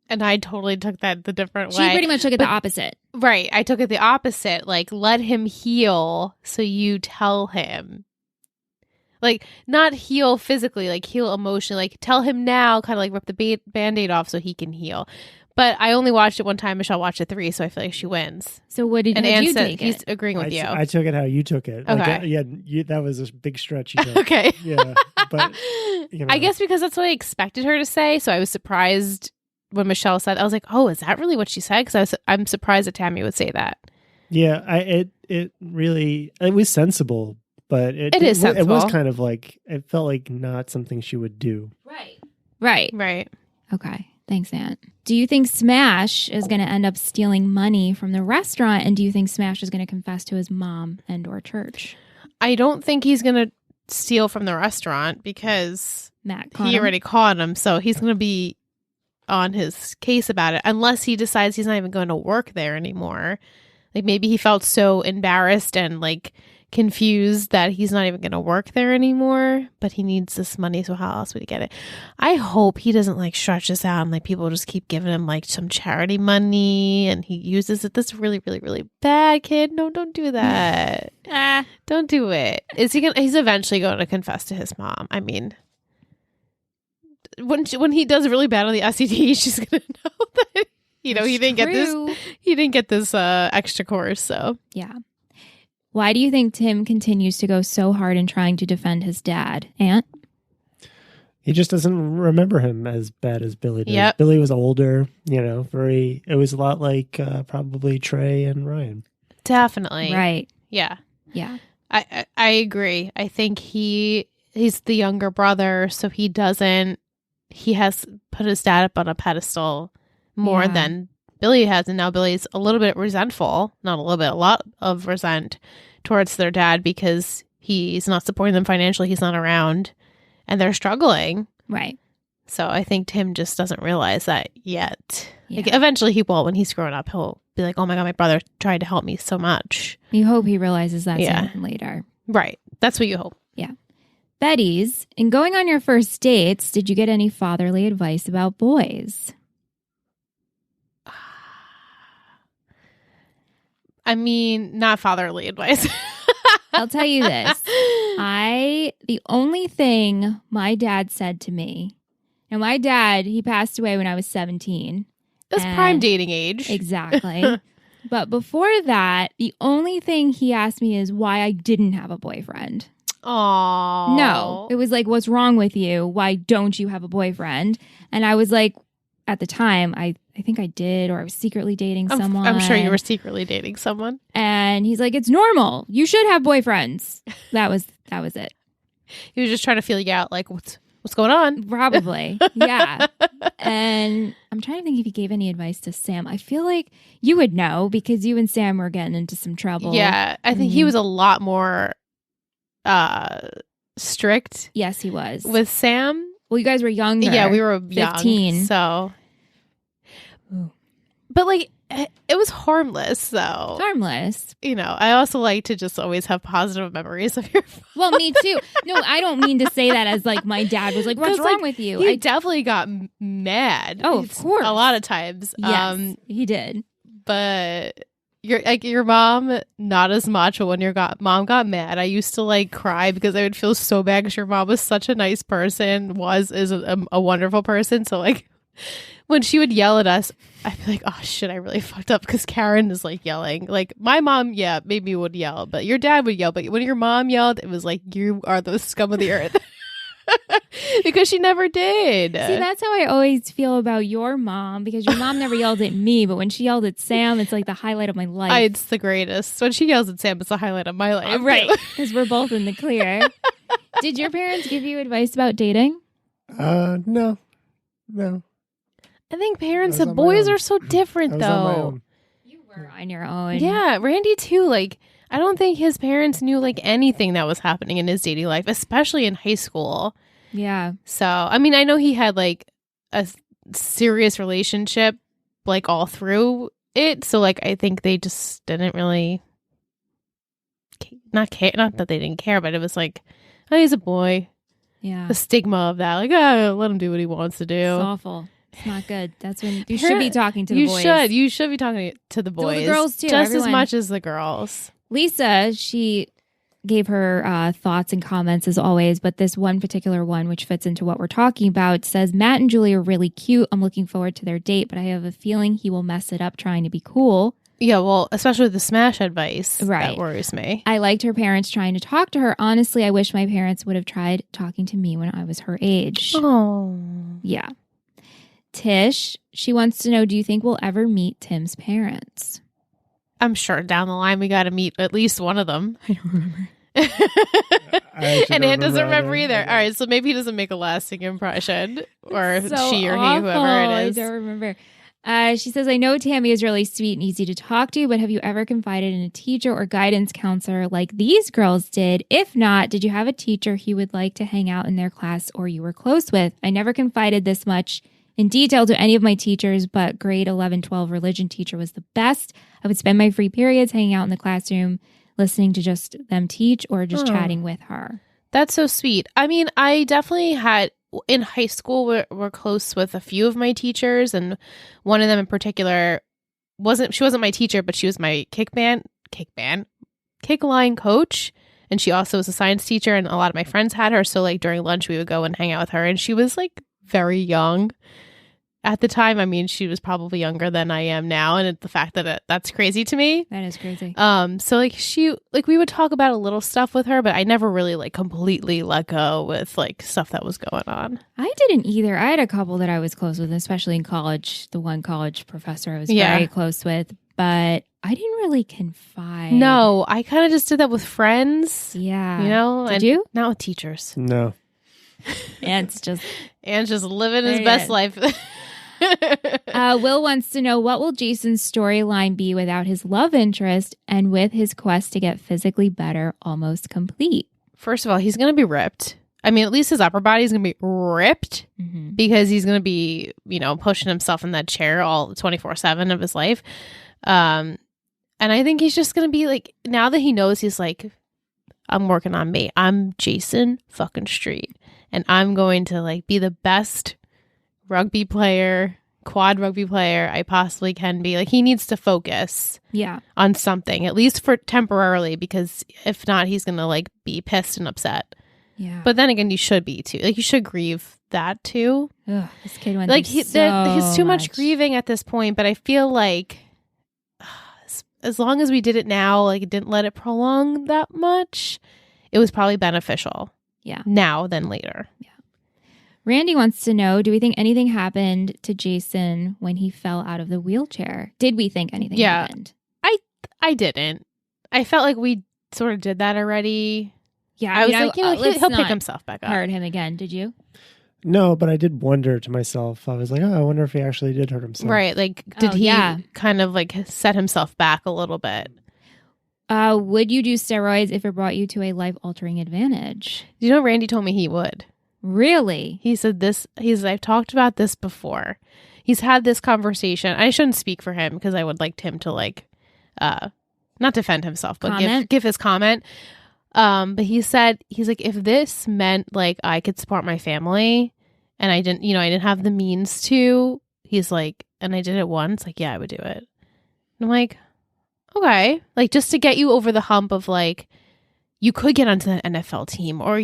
And I totally took that the different way. She pretty much took it the opposite. Right. I took it the opposite. Like, let him heal so you tell him. Like, not heal physically, like heal emotionally. Like, tell him now, kind of like rip the Band-Aid off so he can heal. But I only watched it one time. Michelle watched it 3, so I feel like she wins. So what did you take he's it? agreeing with you. I took it how you took it. Okay. Like, that was a big stretch you took. Okay. Yeah. But, I guess because that's what I expected her to say, so I was surprised when Michelle said, I was like, oh, is that really what she said? Because I'm surprised that Tammy would say that. Yeah, it was sensible, but it is sensible. It was kind of like, it felt like not something she would do. Right. Okay. Thanks, Aunt. Do you think Smash is going to end up stealing money from the restaurant? And do you think Smash is going to confess to his mom and or church? I don't think he's going to steal from the restaurant because he already caught him. So he's going to be on his case about it unless he decides he's not even going to work there anymore. Like maybe he felt so embarrassed and like confused that he's not even going to work there anymore, but he needs this money, so how else would he get it? I hope he doesn't like stretch this out and like people just keep giving him like some charity money and he uses it. This really, really, really bad kid. No, don't do that. Don't do it. He's eventually going to confess to his mom. I mean, when he does really bad on the SET, she's going to know that he didn't get this extra course. So yeah. Why do you think Tim continues to go so hard in trying to defend his dad? Aunt? He just doesn't remember him as bad as Billy does. Yep. Billy was older, it was a lot like probably Trey and Ryan. Definitely. Right. Yeah. Yeah. I agree. I think he's the younger brother, so he has put his dad up on a pedestal more than Billy has, and now Billy's a little bit resentful, not a little bit, a lot of resent towards their dad because he's not supporting them financially, he's not around, and they're struggling. Right. So I think Tim just doesn't realize that yet. Yeah. Like eventually he will, when he's grown up, he'll be like, oh my God, my brother tried to help me so much. You hope he realizes that later. Right. That's what you hope. Yeah. Betty's, in going on your first dates, did you get any fatherly advice about boys? I mean, not fatherly advice. I'll tell you this. The only thing my dad said to me, and my dad, he passed away when I was 17. That's prime dating age. Exactly. But before that, the only thing he asked me is why I didn't have a boyfriend. Aww. No. It was like, what's wrong with you? Why don't you have a boyfriend? And I was like, at the time, I think I did, or I was secretly dating someone. I'm sure you were secretly dating someone. And he's like, it's normal. You should have boyfriends. That was it. He was just trying to feel you out, like, what's going on? Probably. Yeah. And I'm trying to think if he gave any advice to Sam. I feel like you would know because you and Sam were getting into some trouble. Yeah. I think he was a lot more strict. Yes, he was. With Sam. Well, you guys were younger. Yeah, we were 15. Young, so. But like, it was harmless, though. Harmless. I also like to just always have positive memories of your father. Well, me too. No, I don't mean to say that as like my dad was like, what's wrong with you? He definitely got mad. Oh, of course. A lot of times. Yes, he did. But your mom, not as much. But when your mom got mad, I used to like cry because I would feel so bad because your mom was such a nice person, is a wonderful person. So like when she would yell at us, I'd be like, oh shit, I really fucked up because Karen is like yelling. Like my mom, maybe would yell, but your dad would yell. But when your mom yelled, it was like, you are the scum of the earth. Because she never did. See, that's how I always feel about your mom, because your mom never yelled at me, but when she yelled at Sam, it's like the highlight of my life. It's the greatest. When she yells at Sam, it's the highlight of my life. Right, because we're both in the clear. Did your parents give you advice about dating? No. I think parents and boys are so different, though. You were on your own. Yeah, Randy too. Like, I don't think his parents knew like anything that was happening in his dating life, especially in high school. Yeah. So, I mean, I know he had like a serious relationship like all through it. So, like, I think they just didn't really not care. Not that they didn't care, but it was like, oh, he's a boy. Yeah. The stigma of that, like, oh, let him do what he wants to do. It's awful. It's not good. That's when you should be talking to the boys. You should be talking to the boys. The girls too. Just as much as the girls. Lisa, she gave her thoughts and comments as always, but this one particular one, which fits into what we're talking about, says, Matt and Julie are really cute. I'm looking forward to their date, but I have a feeling he will mess it up trying to be cool. Yeah, well, especially with the smash advice. Right. That worries me. I liked her parents trying to talk to her. Honestly, I wish my parents would have tried talking to me when I was her age. Oh. Yeah. Tish, she wants to know, do you think we'll ever meet Tim's parents? I'm sure down the line we got to meet at least one of them. I don't remember. And Anne doesn't remember either. All right, so maybe he doesn't make a lasting impression, or so she or awful. he, whoever it is. I don't remember. She says, I know Tammy is really sweet and easy to talk to, but have you ever confided in a teacher or guidance counselor like these girls did? If not, did you have a teacher he would like to hang out in their class or you were close with? I never confided this much in detail to any of my teachers, but grade 11, 12 religion teacher was the best. I would spend my free periods hanging out in the classroom, listening to just them teach or just chatting with her. That's so sweet. I mean, I definitely had, in high school, we're close with a few of my teachers, and one of them in particular she wasn't my teacher, but she was my kick line coach, and she also was a science teacher, and a lot of my friends had her, so like during lunch we would go and hang out with her, and she was like very young at the time. I mean, she was probably younger than I am now, and the fact that that's crazy to me. That is crazy. So like we would talk about a little stuff with her, but I never really like completely let go with like stuff that was going on. I didn't either. I had a couple that I was close with, especially in college. The one college professor I was very close with, but I didn't really confide. No, I kind of just did that with friends. Yeah. You know? Did you? Not with teachers. No. Anne's just living his best life. Will wants to know, what will Jason's storyline be without his love interest and with his quest to get physically better almost complete? First of all, he's going to be ripped. I mean, at least his upper body is going to be ripped because he's going to be, pushing himself in that chair all 24/7 of his life. And I think he's just going to be like, now that he knows, he's like, I'm working on me. I'm Jason fucking Street. And I'm going to like be the best quad rugby player I possibly can be. Like, he needs to focus on something, at least for temporarily, because if not, he's going to like be pissed and upset. Yeah. But then again, you should be too. Like, you should grieve that too. Ugh, this kid went like he's too much grieving at this point, but I feel like as long as we did it now, like didn't let it prolong that much, it was probably beneficial. Yeah. Now than later. Yeah. Randy wants to know, do we think anything happened to Jason when he fell out of the wheelchair? Did we think anything happened? I didn't. I felt like we sort of did that already. Yeah. I was like, he'll pick himself back up. Hurt him again. Did you? No, but I did wonder to myself. I was like, I wonder if he actually did hurt himself. Right. Like, did he kind of like set himself back a little bit? Would you do steroids if it brought you to a life-altering advantage? You know, Randy told me he would. Really? He said this. I've talked about this before. He's had this conversation. I shouldn't speak for him because I would like him to like, not defend himself, but give his comment. But he's like, if this meant like I could support my family and I didn't have the means to, he's like, and I did it once, like, yeah, I would do it. And I'm like, okay, like just to get you over the hump of like, you could get onto the NFL team or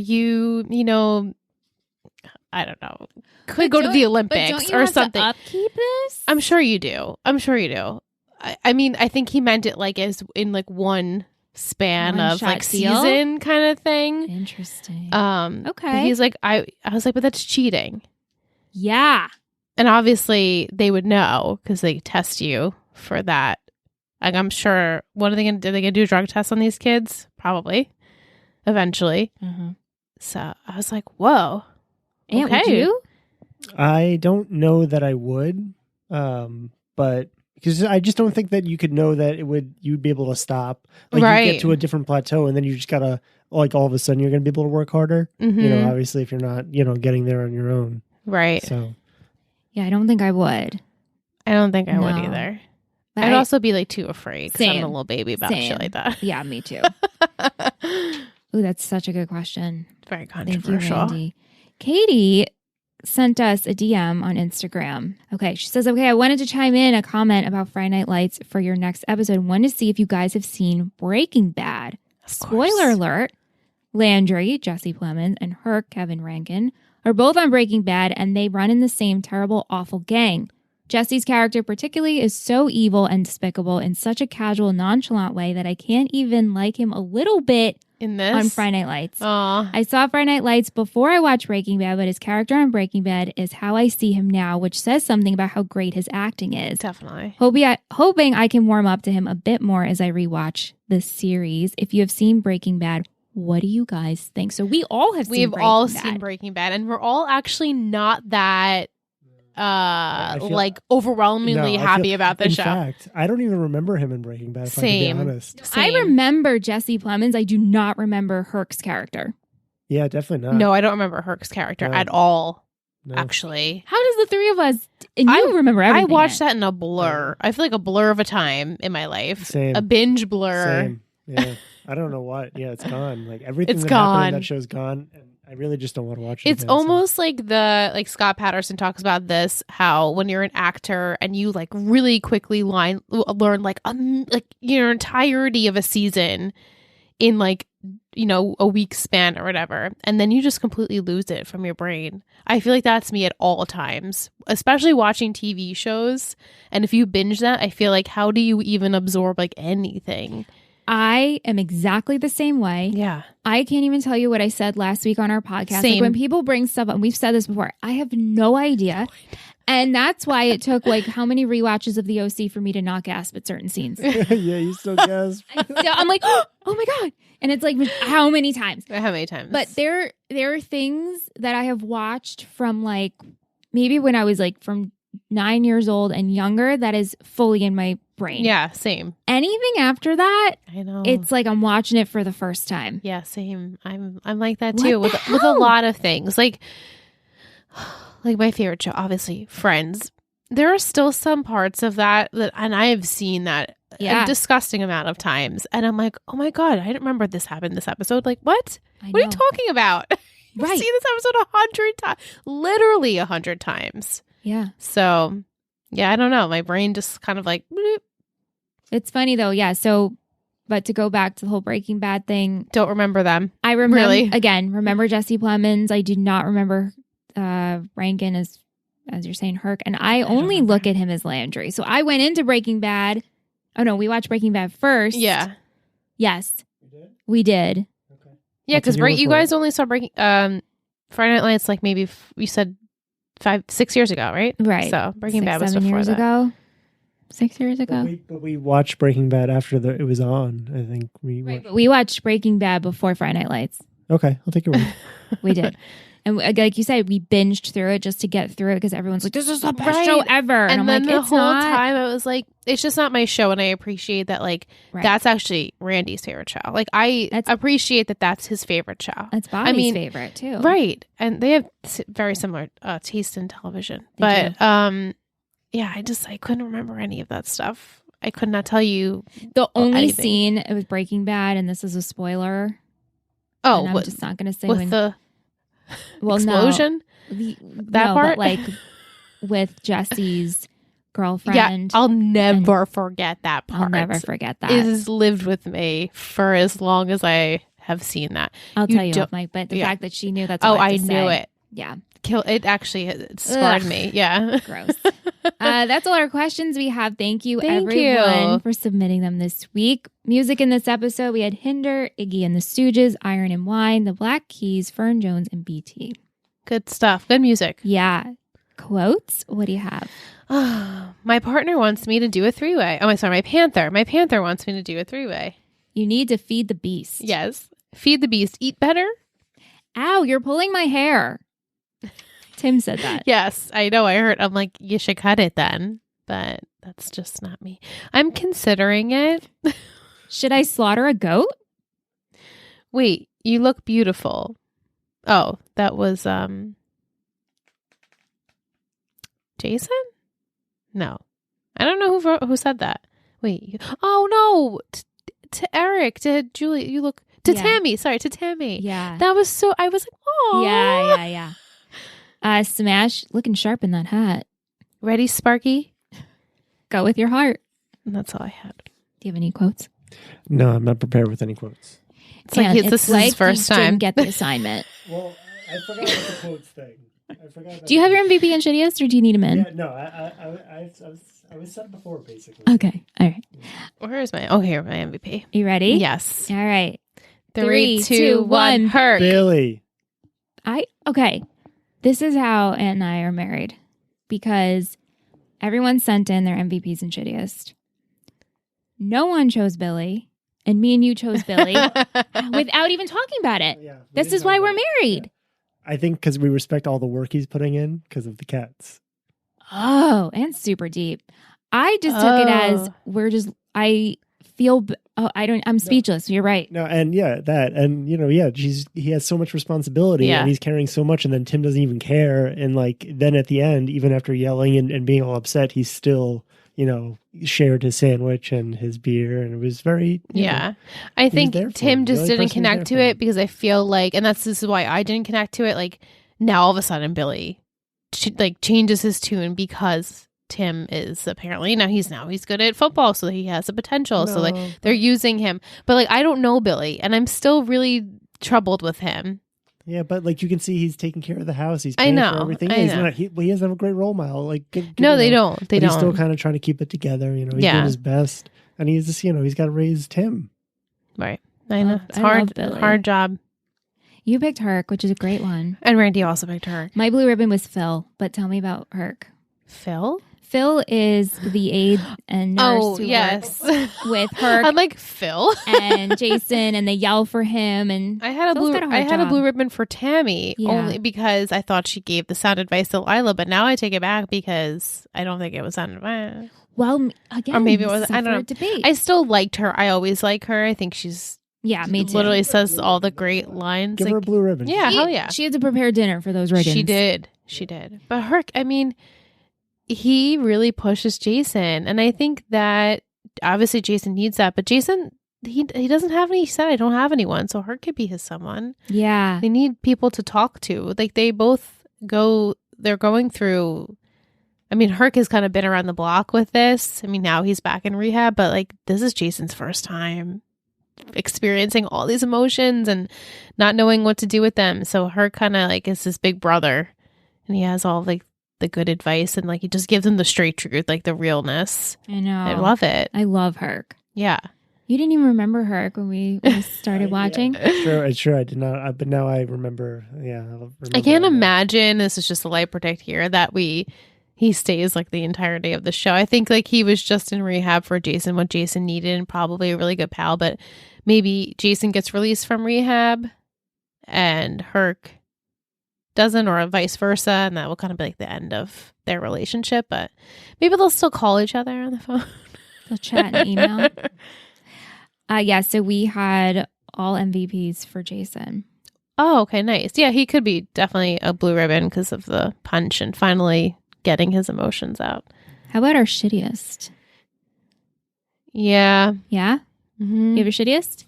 I don't know, could go to the Olympics or something. To upkeep this? I'm sure you do. I mean, I think he meant it like as in like one span of like season kind of thing. Interesting. Okay. He's like, I was like, but that's cheating. Yeah. And obviously they would know because they test you for that. Like, I'm sure, are they going to do a drug test on these kids? Probably. Eventually. Mm-hmm. So I was like, whoa. Okay. Would you? I don't know that I would. But because I just don't think that you could know that you'd be able to stop. Like, you get to a different plateau and then you just gotta, like, all of a sudden you're going to be able to work harder. Mm-hmm. Obviously if you're not, getting there on your own. Right. So. Yeah, I don't think I would. I don't think I would either. I'd also be like too afraid because I'm a little baby about shit like that. Yeah, me too. Ooh, that's such a good question. Very controversial. Thank you, Randy. Katie sent us a DM on Instagram. Okay, she says, I wanted to chime in a comment about Friday Night Lights for your next episode. Wanted to see if you guys have seen Breaking Bad. Spoiler alert, Landry, Jesse Plemons, and Herc, Kevin Rankin, are both on Breaking Bad, and they run in the same terrible, awful gang. Jesse's character particularly is so evil and despicable in such a casual, nonchalant way that I can't even like him a little bit in this on Friday Night Lights. Aww. I saw Friday Night Lights before I watched Breaking Bad, but his character on Breaking Bad is how I see him now, which says something about how great his acting is. Definitely. Hoping I can warm up to him a bit more as I rewatch this series. If you have seen Breaking Bad, what do you guys think? So we all have seen Breaking Bad, and we're all actually not that overwhelmingly happy about this show. In fact, I don't even remember him in Breaking Bad, if I can be honest. I remember Jesse Plemons. I do not remember Herc's character. Yeah, definitely not. No, I don't remember Herc's character at all, actually. How does the three of us... And you remember everything. I watched that in a blur. I feel like a blur of a time in my life. Same. A binge blur. Same. Yeah. I don't know what. Yeah, it's gone. Like everything happened in that show's gone. And I really just don't want to watch it. It's again, almost like Scott Patterson talks about this, how when you're an actor and you like really quickly learn like your entirety of a season in like, you know, a week span or whatever, and then you just completely lose it from your brain. I feel like that's me at all times, especially watching TV shows. And if you binge that, I feel like, how do you even absorb like anything? I am exactly the same way. Yeah. I can't even tell you what I said last week on our podcast. Same. Like when people bring stuff up, and we've said this before, I have no idea. And that's why it took like how many rewatches of The OC for me to not gasp at certain scenes. Yeah, you still gasp. I'm like, oh my God. And it's like, how many times? How many times? But there are things that I have watched from like, maybe when I was like from 9 years old and younger that is fully in my brain. Yeah, same. Anything after that, I know. It's like I'm watching it for the first time. Yeah, same. I'm like that too with a lot of things. Like my favorite show, obviously, Friends. There are still some parts of that and I have seen that a disgusting amount of times, and I'm like, oh my God, I didn't remember this happened this episode. Like, what? What are you talking about? You've seen this episode 100 times, literally 100 times. Yeah. So, yeah, I don't know. My brain just kind of like... bloop. It's funny, though. Yeah. So, but to go back to the whole Breaking Bad thing... Don't remember them. I remember Jesse Plemons. I do not remember Rankin as you're saying, Herc. And I only look at him as Landry. So I went into Breaking Bad. Oh, no. We watched Breaking Bad first. Yeah. Yes. We did. Okay. Yeah, because you guys only saw Friday Night Lights like maybe you said 5-6 years ago, right? Right. So Breaking Bad was 7 before years that. ago. 6 years ago. But we watched Breaking Bad after it was on. I think we watched Breaking Bad before Friday Night Lights. Okay, I'll take your word. We did. And like you said, we binged through it just to get through it because everyone's like, this is the best show ever. And I'm then like, the it's whole not. time I was like, it's just not my show. And I appreciate that, like, that's actually Randy's favorite show. Like, I appreciate that that's his favorite show. That's Bobby's favorite, too. Right. And they have very similar taste in television. Yeah, I couldn't remember any of that stuff. I could not tell you. The only scene, it was Breaking Bad, and this is a spoiler. Oh, I'm just not going to say with the explosion. That part, but like with Jesse's girlfriend. Yeah, I'll never forget that part. I'll never forget that. It has lived with me for as long as I have seen that. I'll tell you, Mike. But the fact that she knew that's all I knew it. Yeah. It actually scarred me. Yeah. Gross. That's all our questions we have. Thank you, everyone, for submitting them this week. Music in this episode, we had Hinder, Iggy and the Stooges, Iron and Wine, The Black Keys, Fern Jones, and BT. Good stuff. Good music. Yeah. Quotes? What do you have? My partner wants me to do a three-way. Oh, my panther. My panther wants me to do a three-way. You need to feed the beast. Yes. Feed the beast. Eat better. Ow, you're pulling my hair. Tim said that. Yes, I know. I heard. I'm like, you should cut it then. But that's just not me. I'm considering it. Should I slaughter a goat? Wait, you look beautiful. Oh, that was Jason? No. I don't know who said that. Wait. Oh, no. To Eric, to Julie, you look... To Tammy. Sorry, to Tammy. Yeah. That was so... I was like, oh. Yeah. Smash, looking sharp in that hat. Ready, Sparky? Go with your heart. And that's all I had. Do you have any quotes? No, I'm not prepared with any quotes. It's like this is his first time. Didn't get the assignment. Well, I forgot about the quotes thing. Do you have your MVP and shittiest, or do you need him in? Yeah, no, I was said before, basically. Okay, all right. Where's my? Oh, here, my MVP. You ready? Yes. All right. 3, 2, 1. Herc. Billy. Okay. This is how Aunt and I are married, because everyone sent in their MVPs and shittiest. No one chose Billy, and me and you chose Billy without even talking about it. Yeah, this is why we're married. Yeah. I think because we respect all the work he's putting in because of the cats. Oh, and super deep. I just took it as I'm speechless. You're right. No, and that. And, he has so much responsibility and he's carrying so much. And then Tim doesn't even care. And then at the end, even after yelling and being all upset, he's still, shared his sandwich and his beer. And it was very, I think Tim just didn't connect to it because I feel like, and this is why I didn't connect to it. Like now all of a sudden Billy changes his tune because Tim is apparently he's good at football, so he has the potential. No. So they're using him, but I don't know Billy, and I'm still really troubled with him. Yeah, but you can see he's taking care of the house. He's paying for everything. He doesn't have a great role model. No, they don't. He's still kind of trying to keep it together. He's doing his best, and he's just he's got to raise Tim. Right. I know it's hard job. You picked Herc, which is a great one, and Randy also picked Herc. My blue ribbon was Phil, but tell me about Herc. Phil is the aide and nurse who works with Herc. I'm like Phil and Jason, and they yell for him. And I had a blue ribbon for Tammy only because I thought she gave the sound advice to Lila, but now I take it back because I don't think it was sound advice. Well, again, or maybe it was. I don't know. Debate. I still liked her. I always like her. I think she's. Yeah, me too. Literally says all the great lines. Give her a blue ribbon. Yeah, hell yeah. She had to prepare dinner for those ribbons. She did. But Herc, he really pushes Jason. And I think that obviously Jason needs that. But Jason, he doesn't have any, he said, I don't have anyone. So Herc could be his someone. Yeah. They need people to talk to. They both they're going through. Herc has kind of been around the block with this. Now he's back in rehab. But this is Jason's first time experiencing all these emotions and not knowing what to do with them. So Herc kind of is his big brother, and he has all the good advice, and he just gives him the straight truth, the realness. I know. I love it. I love Herc. Yeah. You didn't even remember Herc when we started watching? Sure, I did not. But now I remember. Yeah. I can't imagine, this is just a light predict here, that he stays the entire day of the show. I think he was just in rehab for Jason, what Jason needed, and probably a really good pal. But maybe Jason gets released from rehab and Herc doesn't, or vice versa, and that will kind of be the end of their relationship. But maybe they'll still call each other on the phone. They'll chat and email. So we had all MVPs for Jason. Oh, okay, nice. Yeah, he could be definitely a blue ribbon because of the punch and finally getting his emotions out. How about our shittiest? Yeah. Yeah? Mm-hmm. You have your shittiest?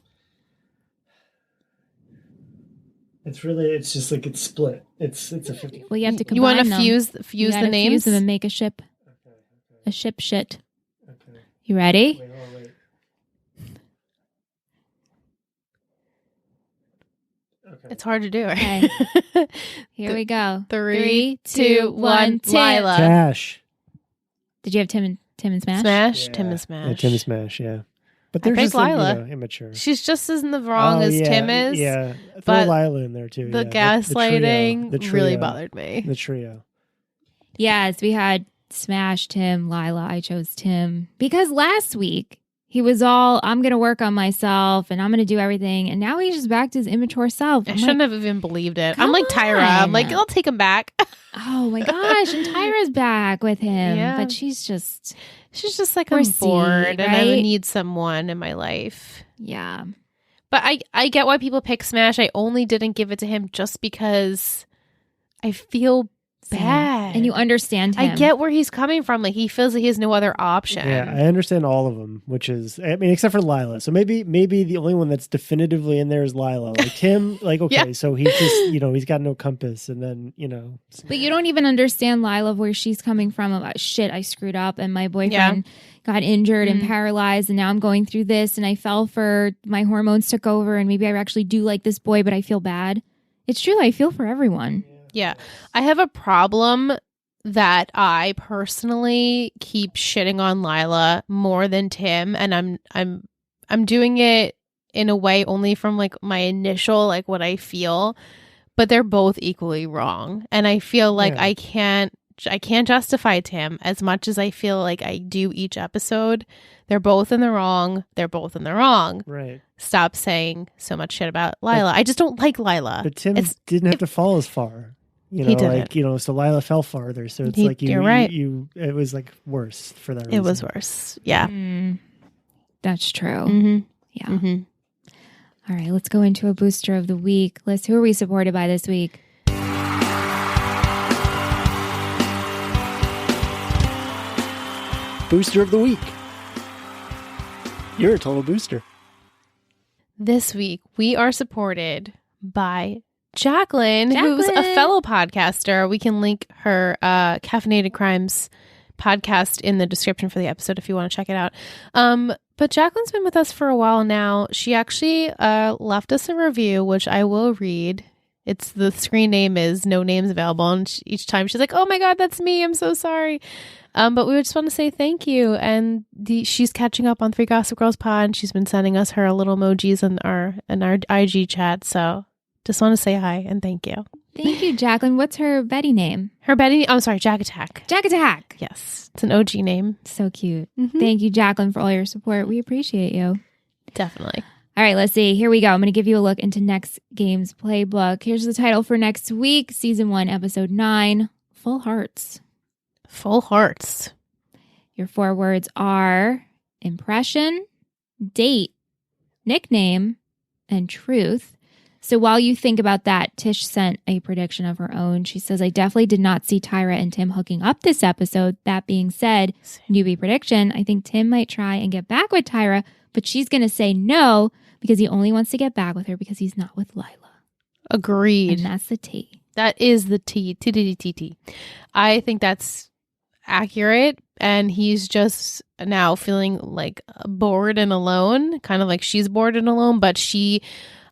It's just it's split. It's a 50. Well, you have to combine You want to them. fuse the names? Fuse them and make a ship. Okay. A ship shit. Okay. You ready? Wait. Okay. It's hard to do. Okay. Here we go. 3, 2, 1. Lila. Cash. Did you have Tim and Smash? Smash. Yeah. Tim and Smash. Yeah, Tim and Smash. Yeah. But they're just Lila. Immature. She's just as in the wrong as Tim is. Yeah. Throw but Lila in there too. The gaslighting the trio, really bothered me. The trio. Yes, we had Smash, Tim, Lila. I chose Tim because last week he was all, I'm going to work on myself and I'm going to do everything. And now he's just back to his immature self. I shouldn't have even believed it. I'm like Tyra. I'm like, I'll take him back. Oh my gosh. And Tyra's back with him. Yeah. But she's just I'm bored and I need someone in my life. Yeah. But I get why people pick Smash. I only didn't give it to him just because I feel bad. And you understand him. I get where he's coming from. Like, he feels like he has no other option. Yeah, I understand all of them, which is, I mean, except for Lila. So maybe the only one that's definitively in there is Lila. Like Tim, like, okay, so he's just, he's got no compass. And then, But you don't even understand Lila where she's coming from about, shit, I screwed up and my boyfriend got injured and paralyzed and now I'm going through this and I fell for, my hormones took over and maybe I actually do like this boy, but I feel bad. It's true. I feel for everyone. Yeah. I have a problem that I personally keep shitting on Lila more than Tim, and I'm doing it in a way only from like my initial like what I feel, but they're both equally wrong. And I feel like I can't justify Tim as much as I feel like I do each episode. They're both in the wrong. They're both in the wrong. Right. Stop saying so much shit about Lila. I just don't like Lila. But Tim didn't have to fall as far. He didn't. Like, so Lila fell farther. So it's like you're right. It was like worse for that reason. It was worse. Yeah. That's true. Mm-hmm. Yeah. Mm-hmm. All right, let's go into a booster of the week. Liz, who are we supported by this week? Booster of the week. You're a total booster. This week, we are supported by Jacqueline, who's a fellow podcaster. We can link her Caffeinated Crimes podcast in the description for the episode if you want to check it out. But Jacqueline's been with us for a while now. She actually left us a review, which I will read. The screen name is No Names Available. And each time she's like, oh my God, that's me. I'm so sorry. But we just want to say thank you. And she's catching up on 3 Gossip Girls Pod. And she's been sending us her little emojis in our IG chat. So just want to say hi and thank you. Thank you, Jacqueline. What's her Betty name? Jack Attack. Jack Attack. Yes. It's an OG name. So cute. Mm-hmm. Thank you, Jacqueline, for all your support. We appreciate you. Definitely. All right, let's see. Here we go. I'm going to give you a look into next game's playbook. Here's the title for next week, Season 1, Episode 9, Full Hearts. Full Hearts. Your 4 words are impression, date, nickname, and truth. So while you think about that, Tish sent a prediction of her own. She says, I definitely did not see Tyra and Tim hooking up this episode. That being said, newbie prediction, I think Tim might try and get back with Tyra, but she's going to say no because he only wants to get back with her because he's not with Lila. Agreed. And that's the T. That is the T. T. I think that's accurate. And he's just now feeling like bored and alone, kind of like she's bored and alone, but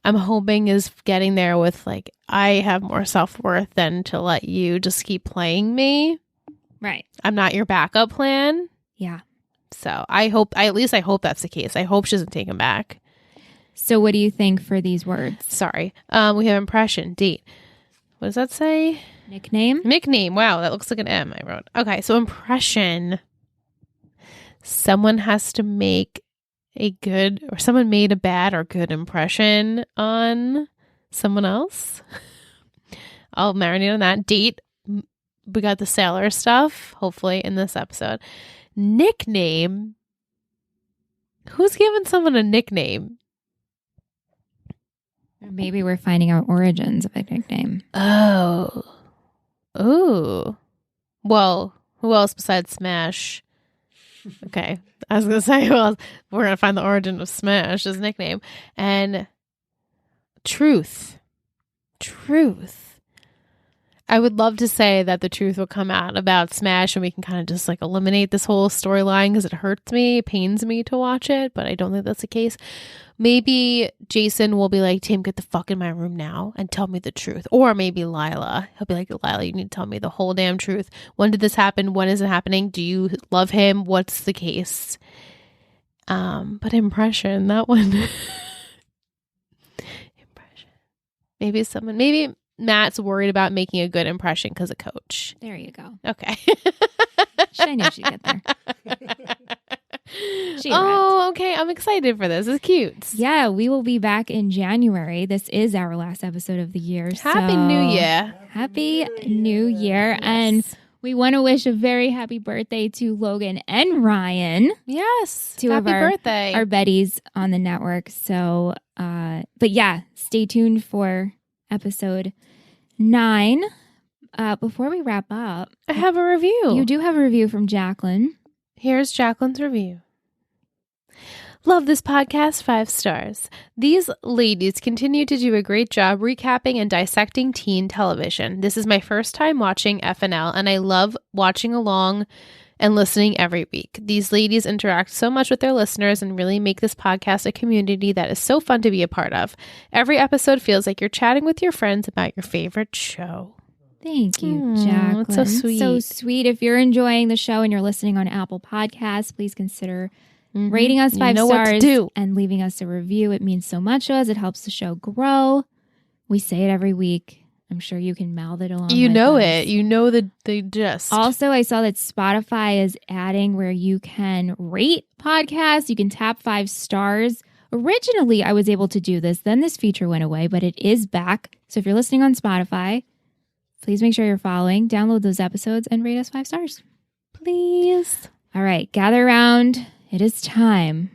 I'm hoping is getting there with like, I have more self-worth than to let you just keep playing me. Right. I'm not your backup plan. Yeah. So I hope that's the case. I hope she doesn't take him back. So what do you think for these words? Sorry. We have impression, date. What does that say? Nickname. Wow, that looks like an M I wrote. Okay, so impression. Someone has to make someone made a bad or good impression on someone else. I'll marinate on that. Date. We got the sailor stuff, hopefully, in this episode. Nickname. Who's giving someone a nickname? Maybe we're finding out origins of a nickname. Oh. Ooh. Well, who else besides Smash? Okay. I was going to say, well, we're going to find the origin of Smash, his nickname. And truth. I would love to say that the truth will come out about Smash and we can kind of just like eliminate this whole storyline because it hurts me, it pains me to watch it, but I don't think that's the case. Maybe Jason will be like, Tim, get the fuck in my room now and tell me the truth. Or maybe Lila. He'll be like, Lila, you need to tell me the whole damn truth. When did this happen? When is it happening? Do you love him? What's the case? But impression, that one. Impression. Maybe Matt's worried about making a good impression because of Coach. There you go. Okay. I knew she'd get there. Okay. I'm excited for this. It's cute. Yeah, we will be back in January. This is our last episode of the year. Happy New Year. Happy New Year. Yes. And we want to wish a very happy birthday to Logan and Ryan. Yes. Two happy of birthday. Our Betties on the network. So, but yeah, stay tuned for episode 9 before we wrap up, I have a review. You do have a review from Jacqueline. Here's Jacqueline's review. Love this podcast, 5 stars. These ladies continue to do a great job recapping and dissecting teen television. This is my first time watching FNL, and I love watching along and listening every week. These ladies interact so much with their listeners and really make this podcast a community that is so fun to be a part of. Every episode feels like you're chatting with your friends about your favorite show. Thank you, Jacqueline. That's so sweet. So sweet. If you're enjoying the show and you're listening on Apple Podcasts, please consider rating us 5 stars and leaving us a review. It means so much to us. It helps the show grow. We say it every week. I'm sure you can mouth it along. You know it. You know the gist. Also, I saw that Spotify is adding where you can rate podcasts. You can tap 5 stars. Originally, I was able to do this. Then this feature went away, but it is back. So if you're listening on Spotify, please make sure you're following. Download those episodes and rate us 5 stars. Please. All right. Gather around. It is time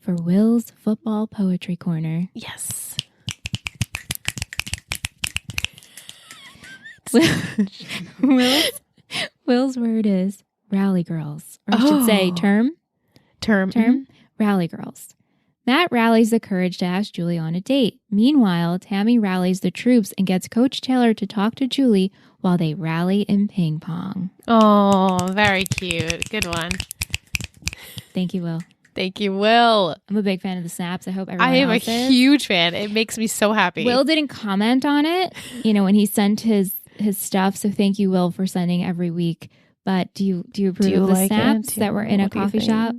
for Will's Football Poetry Corner. Yes. Will's word is rally girls. Or I should say term. Rally girls. Matt rallies the courage to ask Julie on a date. Meanwhile, Tammy rallies the troops and gets Coach Taylor to talk to Julie while they rally in ping pong. Oh, very cute. Good one. Thank you, Will. Thank you, Will. I'm a big fan of the snaps. I hope everyone I am else a is. huge fan. It makes me so happy. Will didn't comment on it, when he sent his stuff. So thank you, Will, for sending every week. But do you approve of the snaps that were in a coffee shop?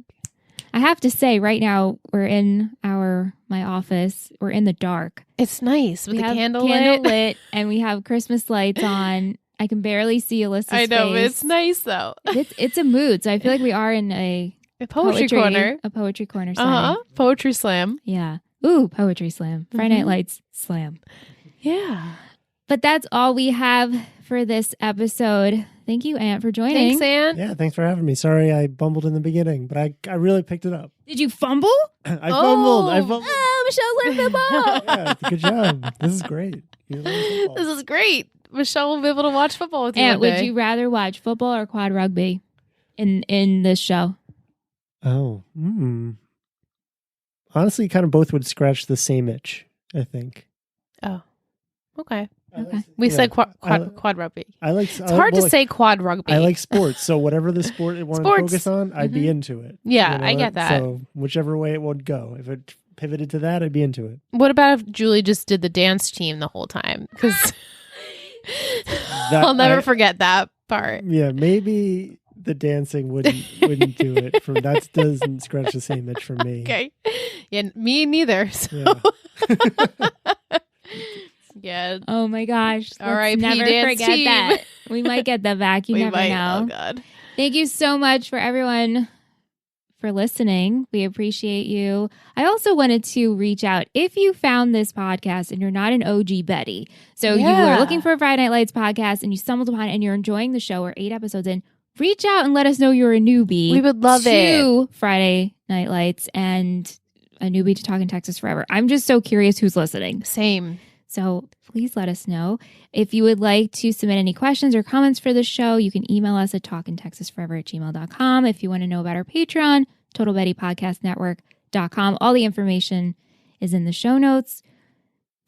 I have to say, right now we're in my office. We're in the dark. It's nice with the candle lit, and we have Christmas lights on. I can barely see Alyssa's face. I know, but it's nice though. It's a mood. So I feel like we are in a poetry corner. A poetry corner. Poetry slam. Yeah. Ooh, poetry slam. Friday Night Lights slam. Yeah. But that's all we have for this episode. Thank you, Aunt, for joining. Thanks, Aunt. Yeah, thanks for having me. Sorry I bumbled in the beginning, but I really picked it up. Did you fumble? I fumbled. Oh, Michelle's learned football. Yeah, good job. This is great. This is great. Michelle will be able to watch football with you. Aunt, would you rather watch football or quad rugby in this show? Oh, honestly, kind of both would scratch the same itch, I think. Oh, okay. Okay. We said quad rugby. It's hard to say quad rugby. I like sports, so whatever the sport it wanted to focus on, I'd be into it. Yeah, I get that. So whichever way it would go, if it pivoted to that, I'd be into it. What about if Julie just did the dance team the whole time? Because I'll never forget that part. Yeah, maybe the dancing wouldn't do it. That doesn't scratch the same itch for me. Okay. Yeah, me neither. So. Yeah. Yeah. Oh my gosh. All right. Never forget team. that. We might get that back. You never know. Oh God. Thank you so much for everyone for listening. We appreciate you. I also wanted to reach out if you found this podcast and you're not an OG Betty. So you were looking for a Friday Night Lights podcast and you stumbled upon it and you're enjoying the show. We're 8 episodes in. Reach out and let us know you're a newbie. We would love to Friday Night Lights and a newbie to Talking Texas Forever. I'm just so curious who's listening. Same. So please let us know. If you would like to submit any questions or comments for the show, you can email us at talkingtexasforever@gmail.com. If you want to know about our Patreon, TotalBettyPodcastNetwork.com. All the information is in the show notes.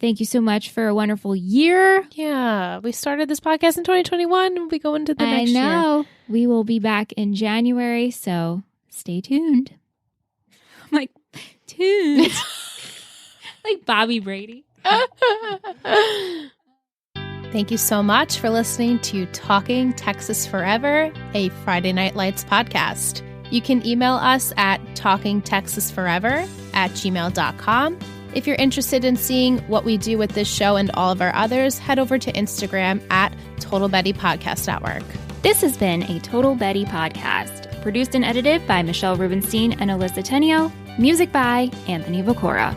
Thank you so much for a wonderful year. Yeah, we started this podcast in 2021. We'll be going to the next year. I know. We will be back in January, so stay tuned. I'm like, tuned. Like Bobby Brady. Thank you so much for listening to Talking Texas Forever, a Friday Night Lights podcast. You can email us at talkingtexasforever@gmail.com. If you're interested in seeing what we do with this show and all of our others, head over to Instagram at Total Betty Podcast Network. This has been a Total Betty podcast, produced and edited by Michelle Rubenstein and Alyssa Tenio. Music by Anthony Vicora.